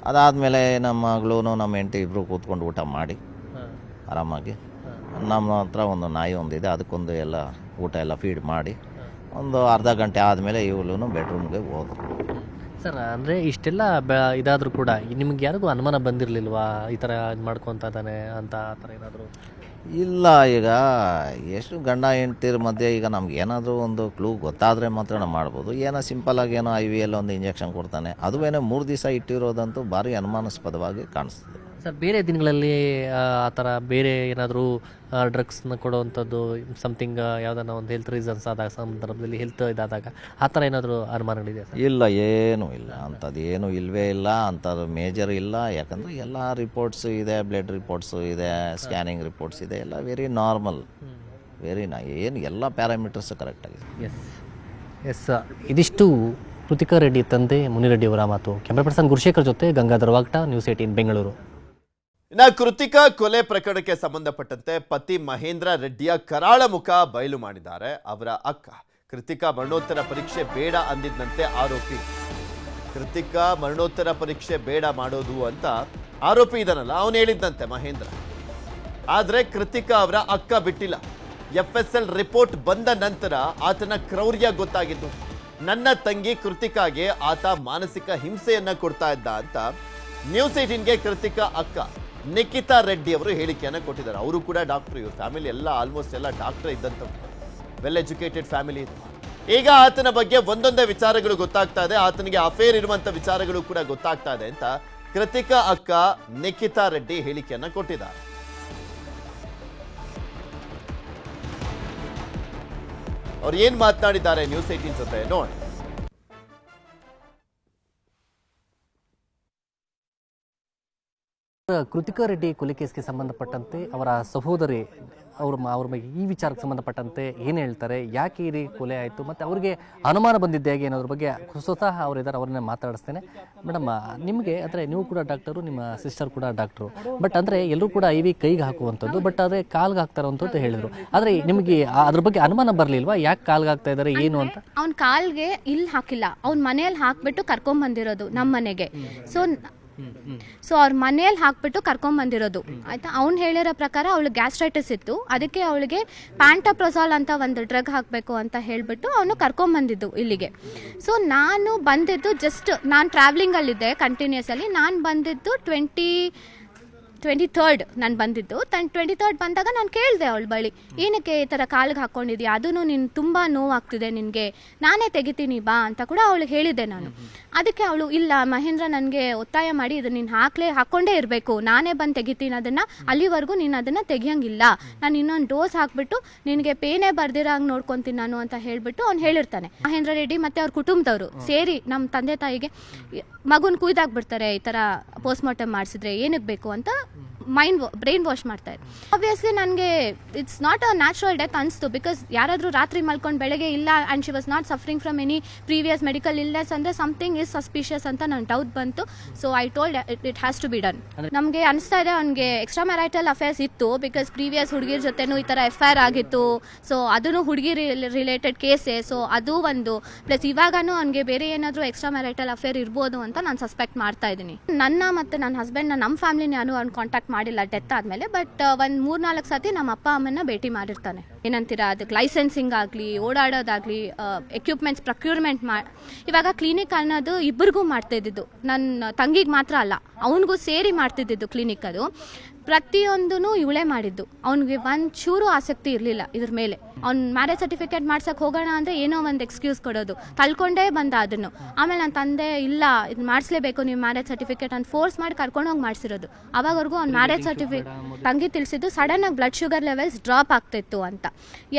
ಅದಾದಮೇಲೆ ನಮ್ಮ ಮಗಳು ನಮ್ಮ ಹೆಂಡತಿ ಇಬ್ಬರು ಕೂತ್ಕೊಂಡು ಊಟ ಮಾಡಿ ಆರಾಮಾಗಿ, ನಮ್ಮ ಹತ್ರ ಒಂದು ನಾಯಿ ಒಂದಿದೆ, ಅದಕ್ಕೊಂದು ಎಲ್ಲ ಊಟ ಎಲ್ಲ ಫೀಡ್ ಮಾಡಿ ಒಂದು ಅರ್ಧ ಗಂಟೆ ಆದಮೇಲೆ ಇವಳು ಬೆಡ್ರೂಮ್ಗೆ ಹೋದ್ರು. ಸರ್, ಅಂದರೆ ಇಷ್ಟೆಲ್ಲ ಇದಾದರೂ ಕೂಡ ನಿಮ್ಗೆ ಯಾರಿಗೂ ಅನುಮಾನ ಬಂದಿರಲಿಲ್ವಾ ಈ ಥರ ಇದು ಮಾಡ್ಕೊತಾ ಇದ್ದಾನೆ ಅಂತ, ಆ ಥರ ಏನಾದರೂ? ಇಲ್ಲ, ಈಗ ಎಷ್ಟು ಗಂಡ ಹೆಂಡ್ತಿರ ಮಧ್ಯೆ ಈಗ ನಮ್ಗೆ ಏನಾದರೂ ಒಂದು ಕ್ಲೂ ಗೊತ್ತಾದರೆ ಮಾತ್ರ ನಾವು ಮಾಡ್ಬೋದು. ಏನೋ ಸಿಂಪಲಾಗಿ ಏನೋ IVL ಒಂದು ಇಂಜೆಕ್ಷನ್ ಕೊಡ್ತಾನೆ, ಅದು ಏನೋ 3 ದಿವಸ ಇಟ್ಟಿರೋದಂತೂ ಭಾರಿ ಅನುಮಾನಾಸ್ಪದವಾಗಿ ಕಾಣಿಸ್ತದೆ. ಸರ್, ಬೇರೆ ದಿನಗಳಲ್ಲಿ ಆ ಥರ ಬೇರೆ ಏನಾದರೂ ಡ್ರಗ್ಸ್ನ ಕೊಡುವಂಥದ್ದು ಸಮಥಿಂಗ್ ಯಾವುದನ್ನ ಒಂದು ಹೆಲ್ತ್ ರೀಸನ್ಸ್ ಆದಾಗ ಸಂದರ್ಭದಲ್ಲಿ ಹೆಲ್ತ್ ಇದಾದಾಗ ಆ ಥರ ಏನಾದರೂ ಅನುಮಾನಗಳಿದೆ ಸರ್? ಇಲ್ಲ, ಏನೂ ಇಲ್ಲ, ಅಂಥದ್ದು ಏನೂ ಇಲ್ಲವೇ ಇಲ್ಲ, ಅಂಥದ್ದು ಮೇಜರ್ ಇಲ್ಲ. ಯಾಕಂದರೆ ಎಲ್ಲ ರಿಪೋರ್ಟ್ಸು ಇದೆ, ಬ್ಲಡ್ ರಿಪೋರ್ಟ್ಸು ಇದೆ, ಸ್ಕ್ಯಾನಿಂಗ್ ರಿಪೋರ್ಟ್ಸ್ ಇದೆ, ಎಲ್ಲ ವೆರಿ ನಾರ್ಮಲ್, ಏನು ಎಲ್ಲ ಪ್ಯಾರಾಮೀಟರ್ಸ್ ಕರೆಕ್ಟಾಗಿದೆ. ಎಸ್ ಇದಿಷ್ಟು ಕೃತಿಕಾ ರೆಡ್ಡಿ ತಂದೆ ಮುನಿರೆಡ್ಡಿ ಅವರ ಮಾತು. ಕ್ಯಾಮ್ರಾ ಪರ್ಸನ್ ಗುರುಶೇಖರ್ ಜೊತೆ ಗಂಗಾಧರ್ ವಾಗ್ಟಾ, ನ್ಯೂಸ್ 18 ಬೆಂಗಳೂರು. ಇನ್ನು ಕೃತಿಕಾ ಕೊಲೆ ಪ್ರಕರಣಕ್ಕೆ ಸಂಬಂಧಪಟ್ಟಂತೆ ಪತಿ ಮಹೇಂದ್ರ ರೆಡ್ಡಿಯ ಕರಾಳ ಮುಖ ಬಯಲು ಮಾಡಿದ್ದಾರೆ ಅವರ ಅಕ್ಕ. ಕೃತಿಕಾ ಮರಣೋತ್ತರ ಪರೀಕ್ಷೆ ಬೇಡ ಅಂದಿದ್ದಂತೆ ಆರೋಪಿ. ಕೃತಿಕಾ ಮರಣೋತ್ತರ ಪರೀಕ್ಷೆ ಬೇಡ ಮಾಡೋದು ಅಂತ ಆರೋಪಿ ಇದನ್ನಲ್ಲ ಅವನು ಹೇಳಿದ್ದಂತೆ ಮಹೇಂದ್ರ. ಆದರೆ ಕೃತಿಕಾ ಅವರ ಅಕ್ಕ ಬಿಟ್ಟಿಲ್ಲ. FSL ರಿಪೋರ್ಟ್ ಬಂದ ನಂತರ ಆತನ ಕ್ರೌರ್ಯ ಗೊತ್ತಾಗಿದ್ದು. ನನ್ನ ತಂಗಿ ಕೃತಿಕಾಗೆ ಆತ ಮಾನಸಿಕ ಹಿಂಸೆಯನ್ನ ಕೊಡ್ತಾ ಇದ್ದ ಅಂತ ನ್ಯೂಸ್ 18ಗೆ ಕೃತಿಕಾ ಅಕ್ಕ ನಿಖಿತಾ ರೆಡ್ಡಿ ಅವರು ಹೇಳಿಕೆಯನ್ನು ಕೊಟ್ಟಿದ್ದಾರೆ. ಅವರು ಕೂಡ ಡಾಕ್ಟರ್, ಇವ್ರ ಫ್ಯಾಮಿಲಿ ಎಲ್ಲ ಆಲ್ಮೋಸ್ಟ್ ಎಲ್ಲ ಡಾಕ್ಟರ್ ಇದ್ದಂಥವ್ರು, ವೆಲ್ ಎಜುಕೇಟೆಡ್ ಫ್ಯಾಮಿಲಿ ಇದು. ಈಗ ಆತನ ಬಗ್ಗೆ ಒಂದೊಂದೇ ವಿಚಾರಗಳು ಗೊತ್ತಾಗ್ತಾ ಇದೆ, ಆತನಿಗೆ ಅಫೇರ್ ಇರುವಂತ ವಿಚಾರಗಳು ಕೂಡ ಗೊತ್ತಾಗ್ತಾ ಇದೆ ಅಂತ ಕೃತಿಕಾ ಅಕ್ಕ ನಿಖಿತಾ ರೆಡ್ಡಿ ಹೇಳಿಕೆಯನ್ನು ಕೊಟ್ಟಿದ್ದಾರೆ. ಅವ್ರು ಏನ್ ಮಾತನಾಡಿದ್ದಾರೆ ನ್ಯೂಸ್ 18 ಜೊತೆ ನೋಡಿ. ಕೃತಿಕಾ ರೆಡ್ಡಿ ಕೊಲೆ ಕೇಸ್ಗೆ ಸಂಬಂಧಪಟ್ಟಂತೆ ಅವರ ಸಹೋದರಿ ಅವ್ರ ಬಗ್ಗೆ ಈ ವಿಚಾರಕ್ಕೆ ಸಂಬಂಧಪಟ್ಟಂತೆ ಏನು ಹೇಳ್ತಾರೆ, ಯಾಕೆ ಈ ರೀತಿ ಕೊಲೆ ಆಯಿತು, ಮತ್ತು ಅವರಿಗೆ ಅನುಮಾನ ಬಂದಿದ್ದೆ ಹೇಗೆ ಅನ್ನೋದ್ರ ಬಗ್ಗೆ ಸ್ವತಃ ಅವರಿದ್ದಾರೆ, ಅವ್ರನ್ನ ಮಾತಾಡಿಸ್ತೇನೆ. ಮೇಡಮ್, ನಿಮಗೆ ಅಂದರೆ ನೀವು ಕೂಡ ಡಾಕ್ಟರು, ನಿಮ್ಮ ಸಿಸ್ಟರ್ ಕೂಡ ಡಾಕ್ಟ್ರು, ಬಟ್ ಅಂದರೆ ಎಲ್ಲರೂ ಕೂಡ IV ಕೈಗೆ ಹಾಕುವಂಥದ್ದು, ಬಟ್ ಆದರೆ ಕಾಲ್ಗೆ ಹಾಕ್ತಾರಂತ ಹೇಳಿದ್ರು. ಆದರೆ ನಿಮಗೆ ಅದ್ರ ಬಗ್ಗೆ ಅನುಮಾನ ಬರಲಿಲ್ವಾ, ಯಾಕೆ ಕಾಲ್ಗೆ ಹಾಕ್ತಾ ಇದ್ದಾರೆ ಏನು ಅಂತ? ಅವ್ನ ಕಾಲ್ಗೆ ಇಲ್ಲಿ ಹಾಕಿಲ್ಲ, ಅವ್ನ ಮನೆಯಲ್ಲಿ ಹಾಕ್ಬಿಟ್ಟು ಕರ್ಕೊಂಬಂದಿರೋದು ನಮ್ಮ ಮನೆಗೆ. ಸೊ ಅವ್ರ ಮನೆಯಲ್ಲಿ ಹಾಕ್ಬಿಟ್ಟು ಕರ್ಕೊಂಬಂದಿರೋದು ಆಯ್ತಾ. ಅವ್ನು ಹೇಳಿರೋ ಪ್ರಕಾರ ಅವಳಿಗೆ ಗ್ಯಾಸ್ಟ್ರೈಟಿಸ್ ಇತ್ತು, ಅದಕ್ಕೆ ಅವಳಿಗೆ ಪ್ಯಾಂಟಾಪ್ರೊಸಾಲ್ ಅಂತ ಒಂದು ಡ್ರಗ್ ಹಾಕಬೇಕು ಅಂತ ಹೇಳಿಬಿಟ್ಟು ಅವನು ಕರ್ಕೊಂಬಂದಿದ್ದು ಇಲ್ಲಿಗೆ. ಸೊ ನಾನು ಬಂದಿದ್ದು ನಾನು ಟ್ರಾವೆಲಿಂಗಲ್ಲಿದ್ದೆ ಕಂಟಿನ್ಯೂಸ್ ಅಲ್ಲಿ. ನಾನು ಬಂದಿದ್ದು 23rd ನಾನು ಬಂದಿದ್ದು. 23rd ಬಂದಾಗ ನಾನು ಕೇಳಿದೆ ಅವಳ ಬಳಿ, ಏನಕ್ಕೆ ಈ ಥರ ಕಾಲಿಗೆ ಹಾಕ್ಕೊಂಡಿದ್ಯಾ, ಅದೂ ನೀನು ತುಂಬ ನೋವಾಗ್ತಿದೆ ನಿನಗೆ, ನಾನೇ ತೆಗಿತೀನಿ ಬಾ ಅಂತ ಕೂಡ ಅವಳಿಗೆ ಹೇಳಿದ್ದೆ ನಾನು. ಅದಕ್ಕೆ ಅವಳು ಇಲ್ಲ ಮಹೇಂದ್ರ ನನಗೆ ಒತ್ತಾಯ ಮಾಡಿ ಇದು ನೀನು ಹಾಕ್ಕೊಂಡೇ ಇರಬೇಕು, ನಾನೇ ಬಂದು ತೆಗಿತೀನಿ ಅದನ್ನು, ಅಲ್ಲಿವರೆಗೂ ನೀನು ಅದನ್ನು ತೆಗಿಯೋಂಗಿಲ್ಲ, ನಾನು ಇನ್ನೊಂದು ಡೋಸ್ ಹಾಕ್ಬಿಟ್ಟು ನಿನಗೆ ಪೇನೇ ಬರ್ದಿರೋಂಗೆ ನೋಡ್ಕೊತೀನಿ ನಾನು ಅಂತ ಹೇಳಿಬಿಟ್ಟು ಅವ್ನು ಹೇಳಿರ್ತಾನೆ. ಮಹೇಂದ್ರ ರೆಡ್ಡಿ ಮತ್ತು ಅವ್ರ ಕುಟುಂಬದವರು ಸೇರಿ ನಮ್ಮ ತಂದೆ ತಾಯಿಗೆ ಮಗುನ ಕುಯ್ದಾಕ್ಬಿಡ್ತಾರೆ, ಈ ಥರ ಪೋಸ್ಟ್ಮಾರ್ಟಮ್ ಮಾಡಿಸಿದ್ರೆ ಏನಕ್ಕೆ ಬೇಕು ಅಂತ ಬ್ರೈನ್ ವಾಶ್ ಮಾಡ್ತಾರೆ. ಆಬ್ವಿಯಸ್ಲಿ ನನಗೆ it's not a natural death ಅನಿಸ್ತು, ಬಿಕಾಸ್ ಯಾರಾದರೂ ರಾತ್ರಿ ಮಲ್ಕೊಂಡು ಬೆಳಗ್ಗೆ ಇಲ್ಲ and she was not suffering from any previous medical illness ಅಂದರೆ ಸಮಥಿಂಗ್ ಇಸ್ ಸಸ್ಪಿಷಿಯಸ್ ಅಂತ ನನ್ನ ಡೌಟ್ ಬಂತು. So I told it has to be done. ನಮಗೆ ಅನಿಸ್ತಾ ಇದೆ ಅವನಿಗೆ ಎಕ್ಸ್ಟ್ರಾ ಮ್ಯಾರಿಟಲ್ ಅಫೇರ್ಸ್ ಇತ್ತು, ಬಿಕಾಸ್ ಪ್ರೀವಿಯಸ್ ಹುಡುಗಿರ ಜೊತೆನೂ ಈ ಥರ FIR ಆಗಿತ್ತು. ಸೊ ಅದೂ ಹುಡುಗಿ ರಿಲೇಟೆಡ್ ಕೇಸೇ. ಸೊ ಅದು ಒಂದು ಪ್ಲಸ್ ಇವಾಗನೂ ಅವನಿಗೆ ಬೇರೆ ಏನಾದರೂ ಎಕ್ಸ್ಟ್ರಾ ಮ್ಯಾರಿಟಲ್ ಅಫೇರ್ ಇರ್ಬೋದು ಅಂತ ನಾನು ಸಸ್ಪೆಕ್ಟ್ ಮಾಡ್ತಾ ಇದ್ದೀನಿ. ನನ್ನ ಮತ್ತು ನನ್ನ ಹಸ್ಬೆಂಡ್ನ ನಮ್ಮ ಫ್ಯಾಮಿಲಿನ ಯಾರು ಅವ್ನು ಕಾಂಟ್ಯಾಕ್ಟ್ ಮಾಡಿಲ್ಲ ಡೆತ್ ಆದಮೇಲೆ, ಬಟ್ ಒಂದು 3-4 ಸತಿ ನಮ್ಮ ಅಪ್ಪ ಅಮ್ಮನ್ನ ಭೇಟಿ ಮಾಡಿರ್ತಾನೆ. ಏನಂತೀರಾ, ಅದಕ್ಕೆ ಲೈಸೆನ್ಸಿಂಗ್ ಆಗಲಿ, ಓಡಾಡೋದಾಗಲಿ, ಎಕ್ವಿಪ್ಮೆಂಟ್ಸ್ ಪ್ರೊಕ್ಯೂರ್ಮೆಂಟ್ ಇವಾಗ ಕ್ಲಿನಿಕ್ ಅನ್ನೋದು ಇಬ್ಬರಿಗೂ ಮಾಡ್ತಾ ಇದ್ದಿದ್ದು, ನನ್ನ ತಂಗಿಗೆ ಮಾತ್ರ ಅಲ್ಲ ಅವನಿಗೂ ಸೇರಿ ಮಾಡ್ತಿದ್ದಿದ್ದು ಕ್ಲಿನಿಕ್. ಅದು ಪ್ರತಿಯೊಂದೂ ಇವಳೇ ಮಾಡಿದ್ದು. ಅವ್ನಿಗೆ ಒಂಚೂರು ಆಸಕ್ತಿ ಇರಲಿಲ್ಲ ಇದ್ರ ಮೇಲೆ. ಅವ್ನು ಮ್ಯಾರೇಜ್ ಸರ್ಟಿಫಿಕೇಟ್ ಮಾಡ್ಸಕ್ಕೆ ಹೋಗೋಣ ಅಂದರೆ ಏನೋ ಒಂದು ಎಕ್ಸ್ಕ್ಯೂಸ್ ಕೊಡೋದು, ತಳ್ಕೊಂಡೇ ಬಂದ ಅದನ್ನು. ಆಮೇಲೆ ನನ್ನ ತಂದೆ ಇಲ್ಲ ಇದು ಮಾಡಿಸ್ಲೇಬೇಕು ನೀವು ಮ್ಯಾರೇಜ್ ಸರ್ಟಿಫಿಕೇಟ್ ಅಂತ ಫೋರ್ಸ್ ಮಾಡಿ ಕರ್ಕೊಂಡೋಗಿ ಮಾಡಿಸಿರೋದು. ಅವಾಗವರೆಗೂ ಅವ್ನು ಮ್ಯಾರೇಜ್ ಸರ್ಟಿಫಿಕೇಟ್ ತಂಗಿ ತಿಳಿಸಿದ್ದು ಸಡನ್ನಾಗಿ ಬ್ಲಡ್ ಶುಗರ್ ಲೆವೆಲ್ಸ್ ಡ್ರಾಪ್ ಆಗ್ತಿತ್ತು ಅಂತ.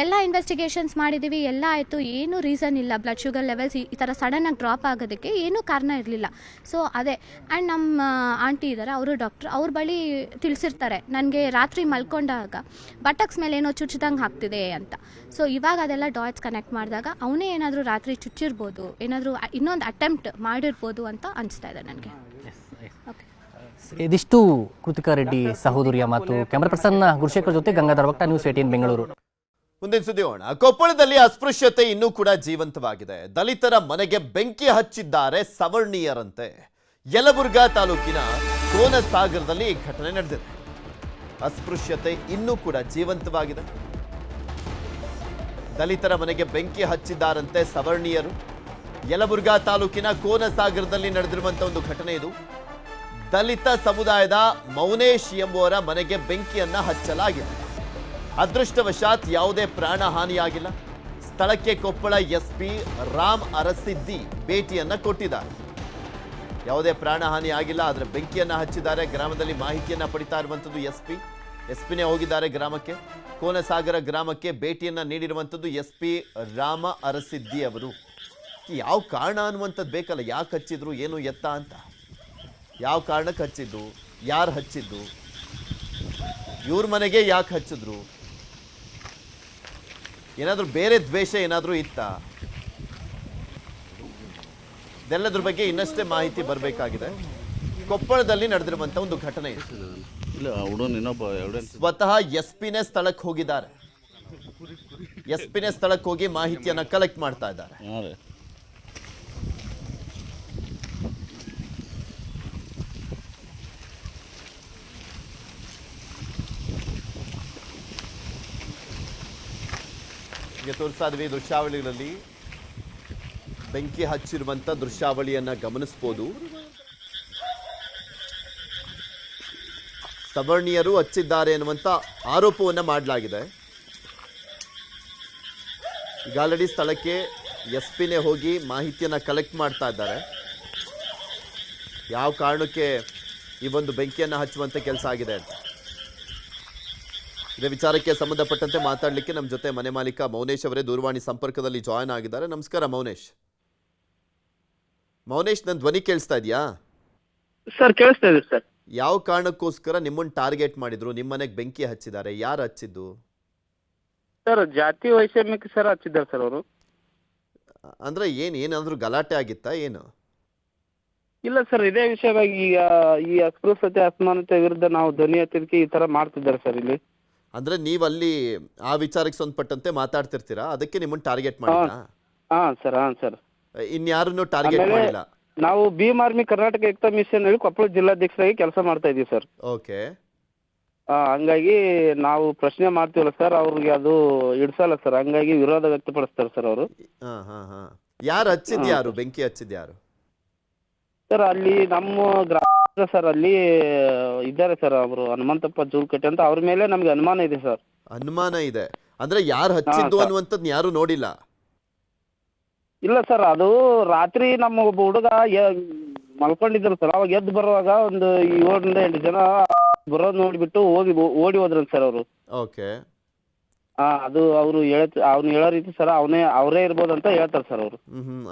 ಎಲ್ಲ ಇನ್ವೆಸ್ಟಿಗೇಷನ್ಸ್ ಮಾಡಿದ್ದೀವಿ, ಎಲ್ಲ ಆಯಿತು, ಏನೂ ರೀಸನ್ ಇಲ್ಲ ಬ್ಲಡ್ ಶುಗರ್ ಲೆವೆಲ್ಸ್ ಈ ಥರ ಸಡನ್ನಾಗಿ ಡ್ರಾಪ್ ಆಗೋದಕ್ಕೆ ಏನೂ ಕಾರಣ ಇರಲಿಲ್ಲ. ಸೊ ಅದೇ. ಆ್ಯಂಡ್ ನಮ್ಮ ಆಂಟಿ ಇದ್ದಾರೆ, ಅವರು ಡಾಕ್ಟ್ರು, ಅವ್ರ ಬಳಿ ತಿಳಿಸಿರ್ತಾರೆ ನನಗೆ ರಾತ್ರಿ ಮಲ್ಕೊಂಡಾಗ ಬಟಕ್ಸ್ ಮೇಲೆ ಏನೋ ಚುಚ್ಚಿದಂಗೆ ಆಗ್ತಿದೆ ಅಂತ. ಸೊ ಇವಾಗ ಅದೆಲ್ಲ ಡಾಟ್ಸ್ ಕನೆಕ್ಟ್ ಮಾಡಿದಾಗ ಅವನೇ ಏನಾದರೂ ರಾತ್ರಿ ಚುಚ್ಚಿರ್ಬೋದು, ಏನಾದರೂ ಇನ್ನೊಂದು ಅಟೆಂಪ್ಟ್ ಮಾಡಿರ್ಬೋದು ಅಂತ ಅನಿಸ್ತಾ ಇದೆ ನನಗೆ. ಓಕೆ, ಇದಿಷ್ಟು ಕೃತಿಕಾ ರೆಡ್ಡಿ ಸಹೋದರಿಯ ಮಾತು. ಕ್ಯಾಮರಾ ಪರ್ಸನ್ ಗುರುಶೇಖರ್ ಜೊತೆ ಗಂಗಾಧರ್ ವಕ್ತ, ನ್ಯೂಸ್ 18 ಬೆಂಗಳೂರು. ಮುಂದಿನ ಸುದ್ದಿ ಹೋಗೋಣ. ಕೊಪ್ಪಳದಲ್ಲಿ ಅಸ್ಪೃಶ್ಯತೆ ಇನ್ನೂ ಕೂಡ ಜೀವಂತವಾಗಿದೆ. ದಲಿತರ ಮನೆಗೆ ಬೆಂಕಿ ಹಚ್ಚಿದ್ದಾರೆ ಸವರ್ಣೀಯರಂತೆ. ಯಲಬುರ್ಗಾ ತಾಲೂಕಿನ ಕೋನಸಾಗರದಲ್ಲಿ ಈ ಘಟನೆ ನಡೆದಿದೆ. ಅಸ್ಪೃಶ್ಯತೆ ಇನ್ನೂ ಕೂಡ ಜೀವಂತವಾಗಿದೆ. ದಲಿತರ ಮನೆಗೆ ಬೆಂಕಿ ಹಚ್ಚಿದ್ದಾರಂತೆ ಸವರ್ಣೀಯರು. ಯಲಬುರ್ಗಾ ತಾಲೂಕಿನ ಕೋನಸಾಗರದಲ್ಲಿ ನಡೆದಿರುವಂತಹ ಒಂದು ಘಟನೆ ಇದು. ದಲಿತ ಸಮುದಾಯದ ಮೌನೇಶ್ ಎಂಬುವರ ಮನೆಗೆ ಬೆಂಕಿಯನ್ನ ಹಚ್ಚಲಾಗಿದೆ. ಅದೃಷ್ಟವಶಾತ್ ಯಾವುದೇ ಪ್ರಾಣ ಹಾನಿಯಾಗಿಲ್ಲ. ಸ್ಥಳಕ್ಕೆ ಕೊಪ್ಪಳ ಎಸ್ಪಿ ರಾಮ್ ಅರಸಿದ್ದಿ ಭೇಟಿಯನ್ನ ಕೊಟ್ಟಿದ್ದಾರೆ. ಯಾವುದೇ ಪ್ರಾಣ ಹಾನಿ ಆಗಿಲ್ಲ, ಆದರೆ ಬೆಂಕಿಯನ್ನ ಹಚ್ಚಿದ್ದಾರೆ. ಗ್ರಾಮದಲ್ಲಿ ಮಾಹಿತಿಯನ್ನ ಪಡಿತಾ ಇರುವಂಥದ್ದು ಎಸ್ಪಿನೇ ಹೋಗಿದ್ದಾರೆ ಗ್ರಾಮಕ್ಕೆ. ಕೋನಸಾಗರ ಗ್ರಾಮಕ್ಕೆ ಭೇಟಿಯನ್ನ ನೀಡಿರುವಂಥದ್ದು ಎಸ್ಪಿ ರಾಮ ಅರಸಿದ್ದಿ ಅವರು. ಯಾವ ಕಾರಣ ಅನ್ನುವಂಥದ್ದು ಬೇಕಲ್ಲ, ಯಾಕೆ ಹಚ್ಚಿದ್ರು, ಏನು ಎತ್ತ ಅಂತ. ಯಾವ ಕಾರಣಕ್ಕೆ ಹಚ್ಚಿದ್ದು, ಯಾರು ಹಚ್ಚಿದ್ದು, ಇವ್ರ ಮನೆಗೆ ಯಾಕೆ ಹಚ್ಚಿದ್ರು, ಏನಾದರೂ ಬೇರೆ ದ್ವೇಷ ಏನಾದರೂ ಇತ್ತಾ? ಇದೆಲ್ಲದ್ರ ಬಗ್ಗೆ ಇನ್ನಷ್ಟೇ ಮಾಹಿತಿ ಬರಬೇಕಾಗಿದೆ. ಕೊಪ್ಪಳದಲ್ಲಿ ನಡೆದಿರುವಂತ ಒಂದು ಘಟನೆ ಇದೆ. ಸ್ವತಃ ಎಸ್ಪಿನೇ ಸ್ಥಳಕ್ಕೆ ಹೋಗಿದ್ದಾರೆ. ಎಸ್ಪಿನೇ ಸ್ಥಳಕ್ಕೆ ಹೋಗಿ ಮಾಹಿತಿಯನ್ನ ಕಲೆಕ್ಟ್ ಮಾಡ್ತಾ ಇದ್ದಾರೆ. ಈಗ ತೋರಿಸ್ತಾ ಇದ್ವಿ ದೃಶ್ಯಾವಳಿಗಳಲ್ಲಿ ಬೆಂಕಿ ಹಚ್ಚಿರುವಂತ ದೃಶ್ಯಾವಳಿಯನ್ನ ಗಮನಿಸಬಹುದು. ಸವರ್ಣೀಯರು ಹಚ್ಚಿದ್ದಾರೆ ಎನ್ನುವಂತ ಆರೋಪವನ್ನ ಮಾಡಲಾಗಿದೆ. ಈಗ ಆಲ್ರೆಡಿ ಸ್ಥಳಕ್ಕೆ ಎಸ್ಪಿನೇ ಹೋಗಿ ಮಾಹಿತಿಯನ್ನ ಕಲೆಕ್ಟ್ ಮಾಡ್ತಾ ಇದ್ದಾರೆ. ಯಾವ ಕಾರಣಕ್ಕೆ ಈ ಒಂದು ಬೆಂಕಿಯನ್ನ ಹಚ್ಚುವಂತ ಕೆಲಸ ಆಗಿದೆ ಅಂತ. ಇದೇ ವಿಚಾರಕ್ಕೆ ಸಂಬಂಧಪಟ್ಟಂತೆ ಮಾತಾಡಲಿಕ್ಕೆ ನಮ್ಮ ಜೊತೆ ಮನೆ ಮಾಲೀಕ ಮೌನೇಶ್ ಅವರೇ ದೂರವಾಣಿ ಸಂಪರ್ಕದಲ್ಲಿ ಜಾಯ್ನ್ ಆಗಿದ್ದಾರೆ. ನಮಸ್ಕಾರ ಮೌನೇಶ್. ನನ್ನ ಧ್ವನಿ ಕೇಳಿಸ್ತಾ ಇದೆಯಾ? ಸರ್ ಕೇಳಿಸ್ತಾ ಇದೆ ಸರ್. ಯಾವ ಕಾರಣಕ್ಕೋಸ್ಕರ ನಿಮ್ಮನ್ನು ಟಾರ್ಗೆಟ್ ಮಾಡಿದ್ರು, ನಿಮ್ಮ ಮನೆಗೆ ಬೆಂಕಿ ಹಚ್ಚಿದ್ದಾರೆ, ಯಾರು ಹಚ್ಚಿದ್ದು? ಸರ್ ಜಾತಿ ವೈಷಮ್ಯಕ್ಕೆ ಸರ್ ಹಚ್ಚಿದ್ದಾರೆ ಸರ್ ಅವರು. ಅಂದ್ರೆ ಏನಾದರೂ ಗಲಾಟೆ ಆಗಿತ್ತಾ ಏನು? ಇಲ್ಲ ಸರ್, ಇದೇ ವಿಷಯವಾಗಿ ಈಗ ಈ ಅಸ್ಪೃಶ್ಯತೆ ಅಸಮಾನತೆ ವಿರುದ್ಧ ನಾವು ಧ್ವನಿ ಎತ್ತಲಿಕ್ಕೆ ಈ ತರ ಮಾಡ್ತಿದ್ದಾರೆ ಸರ್ ಇಲ್ಲಿ. ಅಂದ್ರೆ ನೀವಲ್ಲಿ ಆ ವಿಚಾರಕ್ಕೆ ಸಂಬಂಧಪಟ್ಟಂತೆ ಮಾತಾಡ್ತಿರ್ತೀರಾ, ಅದಕ್ಕೆ ನಿಮ್ಮನ್ನು ಟಾರ್ಗೆಟ್ ಮಾಡಿದ್ರಾ? ಹಾಂ ಸರ್. ಇನ್ಯಾರನ್ನು ಟಾರ್ಗೆಟ್ ಮಾಡಿಲ್ಲ. ನಾವು ಭೀಮ್ ಆರ್ಮಿ ಕರ್ನಾಟಕ ಏಕತಾ ಮಿಷನ್ ಹೇಳಿ ಕೊಪ್ಪಳ ಜಿಲ್ಲಾಧ್ಯಕ್ಷರಾಗಿ ಕೆಲಸ ಮಾಡ್ತಾ ಇದೀವಿ ಸರ್. ಓಕೆ. ಹಂಗಾಗಿ ನಾವು ಪ್ರಶ್ನೆ ಮಾಡ್ತೀವಲ್ಲ ಸರ್, ಅವ್ರಿಗೆ ಅದು ಇಡ್ಸಲ್ಲ ಸರ್, ಹಂಗಾಗಿ ವಿರೋಧ ವ್ಯಕ್ತಪಡಿಸ್ತಾರೆ ಸರ್ ಅವರು. ಯಾರು ಹಚ್ಚಿದ್ಯಾರು, ಬೆಂಕಿ ಹಚ್ಚಿದ್ಯಾರು? ಸರ್ ಅಲ್ಲಿ ನಮ್ಮ ಗ್ರಾಮ ಸರ್ ಅಲ್ಲಿ ಇದ್ದಾರೆ ಸರ್, ಅವರು ಹನುಮಂತಪ್ಪ ಜೂಲ್ಕಟ್ಟೆ ಅಂತ, ಅವ್ರ ಮೇಲೆ ನಮ್ಗೆ ಅನುಮಾನ ಇದೆ ಸರ್. ಅನುಮಾನ ಇದೆ ಅಂದ್ರೆ ಯಾರು ಹಚ್ಚಿದ್ದು ಅನ್ನುವಂಥದ್ದು ಯಾರು ನೋಡಿಲ್ಲ? ಇಲ್ಲ ಸರ್, ಅದು ರಾತ್ರಿ ನಮ್ಮ ಒಬ್ಬ ಹುಡುಗ ಮಲ್ಕೊಂಡಿದ್ರು ಸರ್. ಅವಾಗ ಎದ್ದು ಬರುವಾಗ ಒಂದು 7 ರಿಂದ 8 ಜನ ಬರೋದು ನೋಡಿಬಿಟ್ಟು ಓಡಿ ಹೋದ್ರಂತ ಸರ್ ಅವರು. ಓಕೆ. ಅದು ಅವ್ರು ಅವ್ನು ಹೇಳೋ ರೀತಿ ಸರ್, ಅವರೇ ಇರ್ಬೋದು ಅಂತ ಹೇಳ್ತಾರೆ ಸರ್ ಅವರು.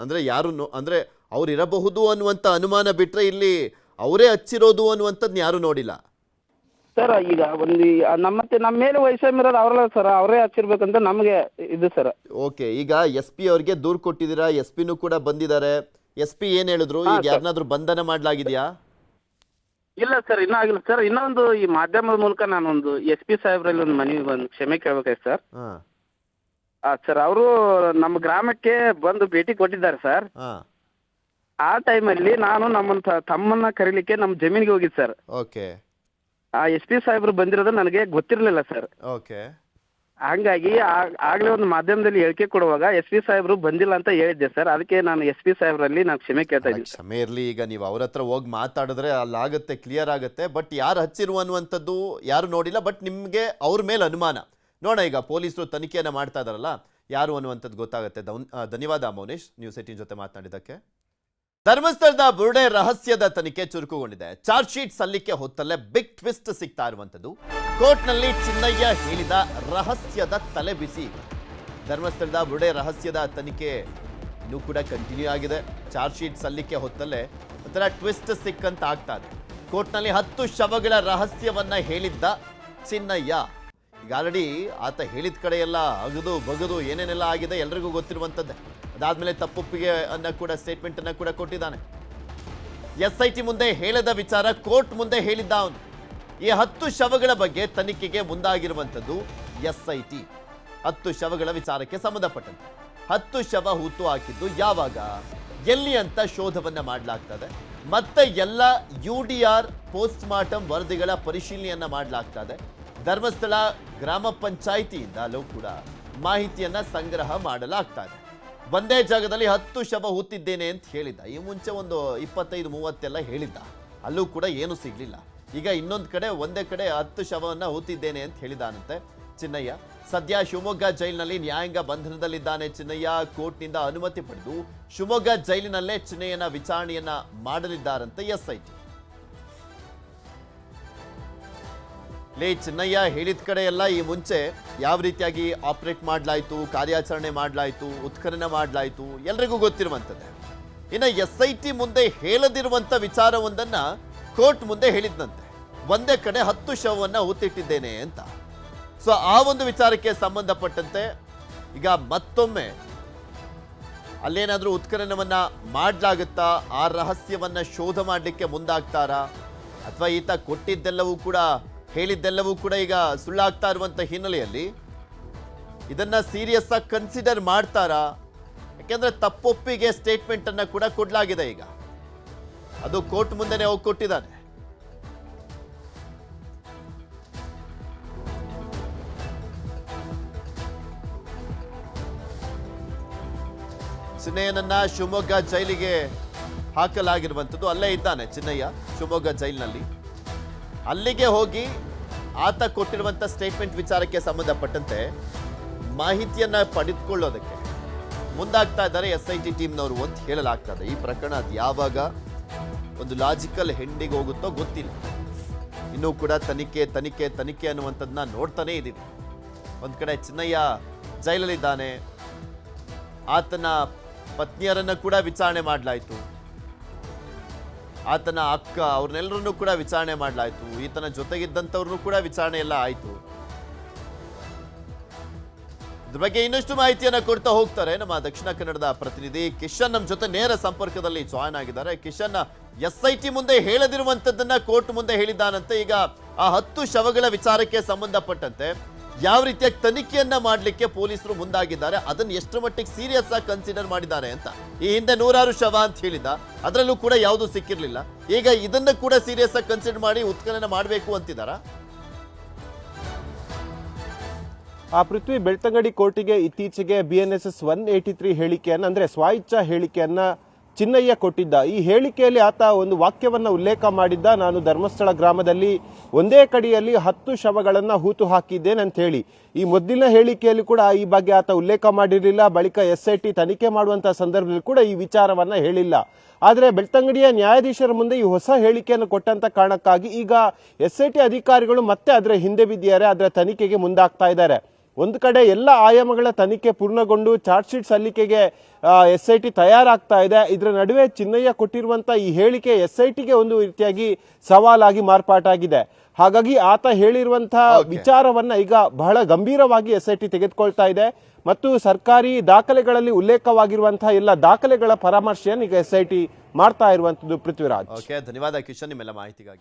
ಅಂದ್ರೆ ಯಾರು ಅಂದ್ರೆ ಅವ್ರು ಇರಬಹುದು ಅನ್ನುವಂಥ ಅನುಮಾನ ಬಿಟ್ರೆ ಇಲ್ಲಿ ಅವರೇ ಹಚ್ಚಿರೋದು ಅನ್ನುವಂಥದ್ದು ಯಾರು ನೋಡಿಲ್ಲ ಸರ್. ಈಗ ನಮ್ಮ ಮೇಲೆ ವೈಷಮ್ಯ ಇರೋದು ಅವರಲ್ಲ ಸರ್, ಅವರೇ ಹಚ್ಚಿರ್ಬೇಕಂತ ನಮಗೆ ಇದು ಸರ್. ಓಕೆ. ಈಗ SP ಅವ್ರಿಗೆ ದೂರು ಕೊಟ್ಟಿದ್ದೀರಾ, SP ಕೂಡ ಬಂದಿದ್ದಾರೆ. SP ಏನ್ ಹೇಳಿದ್ರು? ಈಗ ಯಾರನ್ನಾದ್ರೂ ಬಂಧನ ಮಾಡ್ಲಾಗಿದ್ಯಾ? ಇಲ್ಲ ಸರ್, ಇನ್ನೂ ಆಗಿಲ್ಲ ಸರ್. ಇನ್ನೊಂದು ಈ ಮಾಧ್ಯಮದ ಮೂಲಕ ನಾನೊಂದು SP ಸಾಹೇಬ್ರಲ್ಲಿ ಒಂದು ಮನವಿ ಬಂದು ಕ್ಷಮೆ ಕೇಳ್ಬೇಕಾಯ್ತು ಸರ್. ಸರ್ ಅವರು ನಮ್ಮ ಗ್ರಾಮಕ್ಕೆ ಬಂದು ಭೇಟಿ ಕೊಟ್ಟಿದ್ದಾರೆ ಸರ್. ಆ ಟೈಮಲ್ಲಿ ನಾನು ತಮ್ಮನ್ನ ಕರೀಲಿಕ್ಕೆ ನಮ್ಮ ಜಮೀನಿಗೆ ಹೋಗಿದ್ದೆ ಸರ್. ಓಕೆ. SP ಸಾಹೇಬ್ರು ಬಂದಿರೋದು ನನಗೆ ಗೊತ್ತಿರಲಿಲ್ಲ ಸರ್. ಓಕೆ. ಹಂಗಾಗಿ ಆಗ್ಲೇ ಒಂದು ಮಾಧ್ಯಮದಲ್ಲಿ ಹೇಳಿಕೆ ಕೊಡುವಾಗ ಎಸ್ ಪಿ ಸಾಹೇಬ್ರು ಬಂದಿಲ್ಲ ಅಂತ ಹೇಳಿದ್ದೆ ಸರ್. ಅದಕ್ಕೆ ನಾನು ಎಸ್ ಪಿ ಸಾಹೇಬ್ರಲ್ಲಿ ನಾನು ಕ್ಷಮೆ ಕೇಳ್ತಾ ಇದ್ದೀನಿ. ಕ್ಷಮೆ ಇರಲಿ, ಈಗ ನೀವು ಅವ್ರ ಹತ್ರ ಹೋಗಿ ಮಾತಾಡಿದ್ರೆ ಅಲ್ಲಾಗುತ್ತೆ, ಕ್ಲಿಯರ್ ಆಗುತ್ತೆ. ಬಟ್ ಯಾರು ಹಚ್ಚಿರುವ ಅನ್ನುವಂಥದ್ದು ಯಾರು ನೋಡಿಲ್ಲ, ಬಟ್ ನಿಮಗೆ ಅವ್ರ ಮೇಲೆ ಅನುಮಾನ. ನೋಡೋಣ, ಈಗ ಪೊಲೀಸರು ತನಿಖೆಯನ್ನು ಮಾಡ್ತಾ ಇದಾರಲ್ಲ, ಯಾರು ಅನ್ನುವಂಥದ್ದು ಗೊತ್ತಾಗುತ್ತೆ. ಧನ್ಯವಾದ ಮೌನೇಶ್, ನ್ಯೂಸ್ 18 ಜೊತೆ ಮಾತನಾಡಿದ್ದಕ್ಕೆ. ಧರ್ಮಸ್ಥಳದ ಬುರುಡೆ ರಹಸ್ಯದ ತನಿಖೆ ಚುರುಕುಗೊಂಡಿದೆ. ಚಾರ್ಜ್ ಶೀಟ್ ಸಲ್ಲಿಕೆ ಹೊತ್ತಲ್ಲೇ ಬಿಗ್ ಟ್ವಿಸ್ಟ್ ಸಿಗ್ತಾ ಇರುವಂಥದ್ದು. ಕೋರ್ಟ್ನಲ್ಲಿ ಚಿನ್ನಯ್ಯ ಹೇಳಿದ ರಹಸ್ಯದ ತಲೆ ಬಿಸಿ. ಧರ್ಮಸ್ಥಳದ ಬುರುಡೆ ರಹಸ್ಯದ ತನಿಖೆ ಇನ್ನೂ ಕೂಡ ಕಂಟಿನ್ಯೂ ಆಗಿದೆ. ಚಾರ್ಜ್ ಶೀಟ್ ಸಲ್ಲಿಕೆ ಹೊತ್ತಲ್ಲೇ ಒಂಥರ ಟ್ವಿಸ್ಟ್ ಸಿಕ್ಕಂತ ಆಗ್ತಾ ಇದೆ. ಕೋರ್ಟ್ನಲ್ಲಿ 10 ಶವಗಳ ರಹಸ್ಯವನ್ನ ಹೇಳಿದ್ದ ಚಿನ್ನಯ್ಯ. ಈಗ ಆಲ್ರೆಡಿ ಆತ ಹೇಳಿದ ಕಡೆ ಎಲ್ಲ ಅಗದು ಬಗದು ಏನೇನೆಲ್ಲ ಆಗಿದೆ ಎಲ್ರಿಗೂ ಗೊತ್ತಿರುವಂಥದ್ದೇ. ಅದಾದ್ಮೇಲೆ ತಪ್ಪೊಪ್ಪಿಗೆ ಅನ್ನ ಕೂಡ ಸ್ಟೇಟ್ಮೆಂಟ್ ಅನ್ನ ಕೂಡ ಕೊಟ್ಟಿದ್ದಾನೆ. SIT ಮುಂದೆ ಹೇಳದ ವಿಚಾರ ಕೋರ್ಟ್ ಮುಂದೆ ಹೇಳಿದ್ದ ಅವನು. ಈ 10 ಶವಗಳ ಬಗ್ಗೆ ತನಿಖೆಗೆ ಮುಂದಾಗಿರುವಂಥದ್ದು SIT. 10 ಶವಗಳ ವಿಚಾರಕ್ಕೆ ಸಂಬಂಧಪಟ್ಟಂತೆ 10 ಶವ ಹೂತು ಹಾಕಿದ್ದು ಯಾವಾಗ, ಎಲ್ಲಿ ಅಂತ ಶೋಧವನ್ನ ಮಾಡಲಾಗ್ತದೆ. ಮತ್ತೆ ಎಲ್ಲ UDR ಪೋಸ್ಟ್ ಮಾರ್ಟಮ್ ವರದಿಗಳ ಪರಿಶೀಲನೆಯನ್ನ ಮಾಡಲಾಗ್ತದೆ. ಧರ್ಮಸ್ಥಳ ಗ್ರಾಮ ಪಂಚಾಯಿತಿಯಿಂದಲೂ ಕೂಡ ಮಾಹಿತಿಯನ್ನ ಸಂಗ್ರಹ ಮಾಡಲಾಗ್ತದೆ. ಒಂದೇ ಜಾಗದಲ್ಲಿ 10 ಶವ ಹೂತಿದ್ದೇನೆ ಅಂತ ಹೇಳಿದ್ದ. ಈ ಮುಂಚೆ ಒಂದು 25-30 ಎಲ್ಲ ಹೇಳಿದ್ದ, ಅಲ್ಲೂ ಕೂಡ ಏನು ಸಿಗ್ಲಿಲ್ಲ. ಈಗ ಇನ್ನೊಂದು ಕಡೆ ಒಂದೇ ಕಡೆ 10 ಶವವನ್ನು ಹೂತಿದ್ದೇನೆ ಅಂತ ಹೇಳಿದಾನಂತೆ ಚಿನ್ನಯ್ಯ. ಸದ್ಯ ಶಿವಮೊಗ್ಗ ಜೈಲಿನಲ್ಲಿ ನ್ಯಾಯಾಂಗ ಬಂಧನದಲ್ಲಿದ್ದಾನೆ ಚಿನ್ನಯ್ಯ. ಕೋರ್ಟ್ನಿಂದ ಅನುಮತಿ ಪಡೆದು ಶಿವಮೊಗ್ಗ ಜೈಲಿನಲ್ಲೇ ಚಿನ್ನಯ್ಯನ ವಿಚಾರಣೆಯನ್ನ ಮಾಡಲಿದ್ದಾರಂತೆ SIT. ಚಿನ್ನಯ್ಯ ಹೇಳಿದ ಕಡೆ ಎಲ್ಲ ಈ ಮುಂಚೆ ಯಾವ ರೀತಿಯಾಗಿ ಆಪರೇಟ್ ಮಾಡಲಾಯಿತು, ಕಾರ್ಯಾಚರಣೆ ಮಾಡಲಾಯಿತು, ಉತ್ಖನನ ಮಾಡಲಾಯಿತು, ಎಲ್ರಿಗೂ ಗೊತ್ತಿರುವಂಥದ್ದೇ. ಇನ್ನು SIT ಮುಂದೆ ಹೇಳದಿರುವಂಥ ವಿಚಾರವೊಂದನ್ನ ಕೋರ್ಟ್ ಮುಂದೆ ಹೇಳಿದ್ನಂತೆ. ಒಂದೇ ಕಡೆ 10 ಶವವನ್ನು ಹೂತಿಟ್ಟಿದ್ದೇನೆ ಅಂತ. ಸೊ ಆ ಒಂದು ವಿಚಾರಕ್ಕೆ ಸಂಬಂಧಪಟ್ಟಂತೆ ಈಗ ಮತ್ತೊಮ್ಮೆ ಅಲ್ಲೇನಾದರೂ ಉತ್ಖನನವನ್ನ ಮಾಡಲಾಗುತ್ತಾ, ಆ ರಹಸ್ಯವನ್ನ ಶೋಧ ಮಾಡಲಿಕ್ಕೆ ಮುಂದಾಗ್ತಾರಾ, ಅಥವಾ ಈತ ಕೊಟ್ಟಿದ್ದೆಲ್ಲವೂ ಕೂಡ ಹೇಳಿದ್ದೆಲ್ಲವೂ ಕೂಡ ಈಗ ಸುಳ್ಳಾಗ್ತಾ ಇರುವಂಥ ಹಿನ್ನೆಲೆಯಲ್ಲಿ ಇದನ್ನ ಸೀರಿಯಸ್ ಆಗಿ ಕನ್ಸಿಡರ್ ಮಾಡ್ತಾರಾ? ಯಾಕೆಂದ್ರೆ ತಪ್ಪೊಪ್ಪಿಗೆ ಸ್ಟೇಟ್ಮೆಂಟ್ ಅನ್ನ ಕೂಡ ಕೊಡಲಾಗಿದೆ. ಈಗ ಅದು ಕೋರ್ಟ್ ಮುಂದೆನೆ ಹೋಗಿ ಕೊಟ್ಟಿದ್ದಾನೆ. ಚಿನ್ನಯ್ಯನನ್ನ ಶಿವಮೊಗ್ಗ ಜೈಲಿಗೆ ಹಾಕಲಾಗಿರುವಂಥದ್ದು. ಅಲ್ಲೇ ಇದ್ದಾನೆ ಚಿನ್ನಯ್ಯ ಶಿವಮೊಗ್ಗ ಜೈಲಿನಲ್ಲಿ. ಅಲ್ಲಿಗೆ ಹೋಗಿ ಆತ ಕೊಟ್ಟಿರುವಂಥ ಸ್ಟೇಟ್ಮೆಂಟ್ ವಿಚಾರಕ್ಕೆ ಸಂಬಂಧಪಟ್ಟಂತೆ ಮಾಹಿತಿಯನ್ನ ಪಡೆದುಕೊಳ್ಳೋದಕ್ಕೆ ಮುಂದಾಗ್ತಾ ಇದ್ದಾರೆ SIT ಟೀಮ್ನವರು ಅಂತ ಹೇಳಲಾಗ್ತದೆ. ಈ ಪ್ರಕರಣ ಅದು ಯಾವಾಗ ಒಂದು ಲಾಜಿಕಲ್ ಹೆಂಡಿಗೆ ಹೋಗುತ್ತೋ ಗೊತ್ತಿಲ್ಲ. ಇನ್ನೂ ಕೂಡ ತನಿಖೆ ತನಿಖೆ ತನಿಖೆ ಅನ್ನುವಂಥದ್ದನ್ನ ನೋಡ್ತಾನೇ ಇದ್ದೀವಿ. ಒಂದು ಕಡೆ ಚಿನ್ನಯ್ಯ ಜೈಲಲ್ಲಿದ್ದಾನೆ, ಆತನ ಪತ್ನಿಯರನ್ನು ಕೂಡ ವಿಚಾರಣೆ ಮಾಡಲಾಯಿತು, ಆತನ ಅಕ್ಕ ಅವ್ರನ್ನೆಲ್ಲರನ್ನೂ ಕೂಡ ವಿಚಾರಣೆ ಮಾಡಲಾಯಿತು, ಈತನ ಜೊತೆಗಿದ್ದಂಥವ್ರನ್ನೂ ಕೂಡ ವಿಚಾರಣೆ ಎಲ್ಲ ಆಯಿತು. ಇದ್ರ ಬಗ್ಗೆ ಇನ್ನಷ್ಟು ಮಾಹಿತಿಯನ್ನು ಕೊಡ್ತಾ ಹೋಗ್ತಾರೆ ನಮ್ಮ ದಕ್ಷಿಣ ಕನ್ನಡದ ಪ್ರತಿನಿಧಿ ಕಿಶನ್. ನಮ್ಮ ಜೊತೆ ನೇರ ಸಂಪರ್ಕದಲ್ಲಿ ಜಾಯ್ನ್ ಆಗಿದ್ದಾರೆ. ಕಿಶನ್, SIT ಮುಂದೆ ಹೇಳದಿರುವಂಥದ್ದನ್ನ ಕೋರ್ಟ್ ಮುಂದೆ ಹೇಳಿದ್ದಾನಂತೆ. ಈಗ ಆ 10 ಶವಗಳ ವಿಚಾರಕ್ಕೆ ಸಂಬಂಧಪಟ್ಟಂತೆ ಯಾವ ರೀತಿಯ ತನಿಖೆಯನ್ನ ಮಾಡಲಿಕ್ಕೆ ಪೊಲೀಸರು ಮುಂದಾಗಿದ್ದಾರೆ, ಅದನ್ನು ಎಷ್ಟು ಮಟ್ಟಿಗೆ ಸೀರಿಯಸ್ ಆಗಿ ಕನ್ಸಿಡರ್ ಮಾಡಿದ್ದಾರೆ ಅಂತ. ಈ ಹಿಂದೆ 100 ಶವ ಅಂತ ಹೇಳಿದ, ಅದರಲ್ಲೂ ಕೂಡ ಯಾವುದು ಸಿಕ್ಕಿರ್ಲಿಲ್ಲ. ಈಗ ಇದನ್ನ ಕೂಡ ಸೀರಿಯಸ್ ಆಗಿ ಕನ್ಸಿಡರ್ ಮಾಡಿ ಉತ್ಖನನ ಮಾಡಬೇಕು ಅಂತಿದ್ದಾರಾ? ಪೃಥ್ವಿ, ಬೆಳ್ತಂಗಡಿ ಕೋರ್ಟಿಗೆ ಇತ್ತೀಚೆಗೆ BNSS 183 ಹೇಳಿಕೆಯನ್ನು, ಅಂದರೆ ಸ್ವಾಯಿಚ್ಛಾ ಹೇಳಿಕೆಯನ್ನ ಚಿನ್ನಯ್ಯ ಕೊಟ್ಟಿದ್ದ. ಈ ಹೇಳಿಕೆಯಲ್ಲಿ ಆತ ಒಂದು ವಾಕ್ಯವನ್ನು ಉಲ್ಲೇಖ ಮಾಡಿದ್ದ, ನಾನು ಧರ್ಮಸ್ಥಳ ಗ್ರಾಮದಲ್ಲಿ ಒಂದೇ ಕಡೆಯಲ್ಲಿ 10 ಶವಗಳನ್ನು ಹೂತು ಹಾಕಿದ್ದೇನೆ ಅಂತ ಹೇಳಿ. ಈ ಮೊದಲಿನ ಹೇಳಿಕೆಯಲ್ಲಿ ಕೂಡ ಈ ಬಗ್ಗೆ ಆತ ಉಲ್ಲೇಖ ಮಾಡಿರಲಿಲ್ಲ. ಬಳಿಕ SIT ತನಿಖೆ ಮಾಡುವಂತಹ ಸಂದರ್ಭದಲ್ಲಿ ಕೂಡ ಈ ವಿಚಾರವನ್ನ ಹೇಳಿಲ್ಲ. ಆದರೆ ಬೆಳ್ತಂಗಡಿಯ ನ್ಯಾಯಾಧೀಶರ ಮುಂದೆ ಈ ಹೊಸ ಹೇಳಿಕೆಯನ್ನು ಕೊಟ್ಟಂತ ಕಾರಣಕ್ಕಾಗಿ ಈಗ SIT ಅಧಿಕಾರಿಗಳು ಮತ್ತೆ ಅದರ ಹಿಂದೆ ಬಿದ್ದಿದ್ದಾರೆ, ಅದರ ತನಿಖೆಗೆ ಮುಂದಾಗ್ತಾ ಇದ್ದಾರೆ. ಒಂದು ಕಡೆ ಎಲ್ಲ ಆಯಾಮಗಳ ತನಿಖೆ ಪೂರ್ಣಗೊಂಡು ಚಾರ್ಜ್ ಶೀಟ್ ಸಲ್ಲಿಕೆಗೆ SIT ತಯಾರಾಗ್ತಾ ಇದೆ. ಇದರ ನಡುವೆ ಚಿನ್ನಯ್ಯ ಕೊಟ್ಟಿರುವಂತ ಈ ಹೇಳಿಕೆ SITಗೆ ಒಂದು ರೀತಿಯಾಗಿ ಸವಾಲಾಗಿ ಮಾರ್ಪಾಟಾಗಿದೆ. ಹಾಗಾಗಿ ಆತ ಹೇಳಿರುವಂತಹ ವಿಚಾರವನ್ನ ಈಗ ಬಹಳ ಗಂಭೀರವಾಗಿ SIT ತೆಗೆದುಕೊಳ್ತಾ ಇದೆ ಮತ್ತು ಸರ್ಕಾರಿ ದಾಖಲೆಗಳಲ್ಲಿ ಉಲ್ಲೇಖವಾಗಿರುವಂತಹ ಎಲ್ಲ ದಾಖಲೆಗಳ ಪರಾಮರ್ಶೆಯನ್ನು ಈಗ SIT ಮಾಡ್ತಾ ಇರುವಂತದ್ದು. ಪೃಥ್ವಿರಾಜ್, ಧನ್ಯವಾದ ಕಿಶನ್ ನಿಮ್ಮೆಲ್ಲ ಮಾಹಿತಿಗಾಗಿ.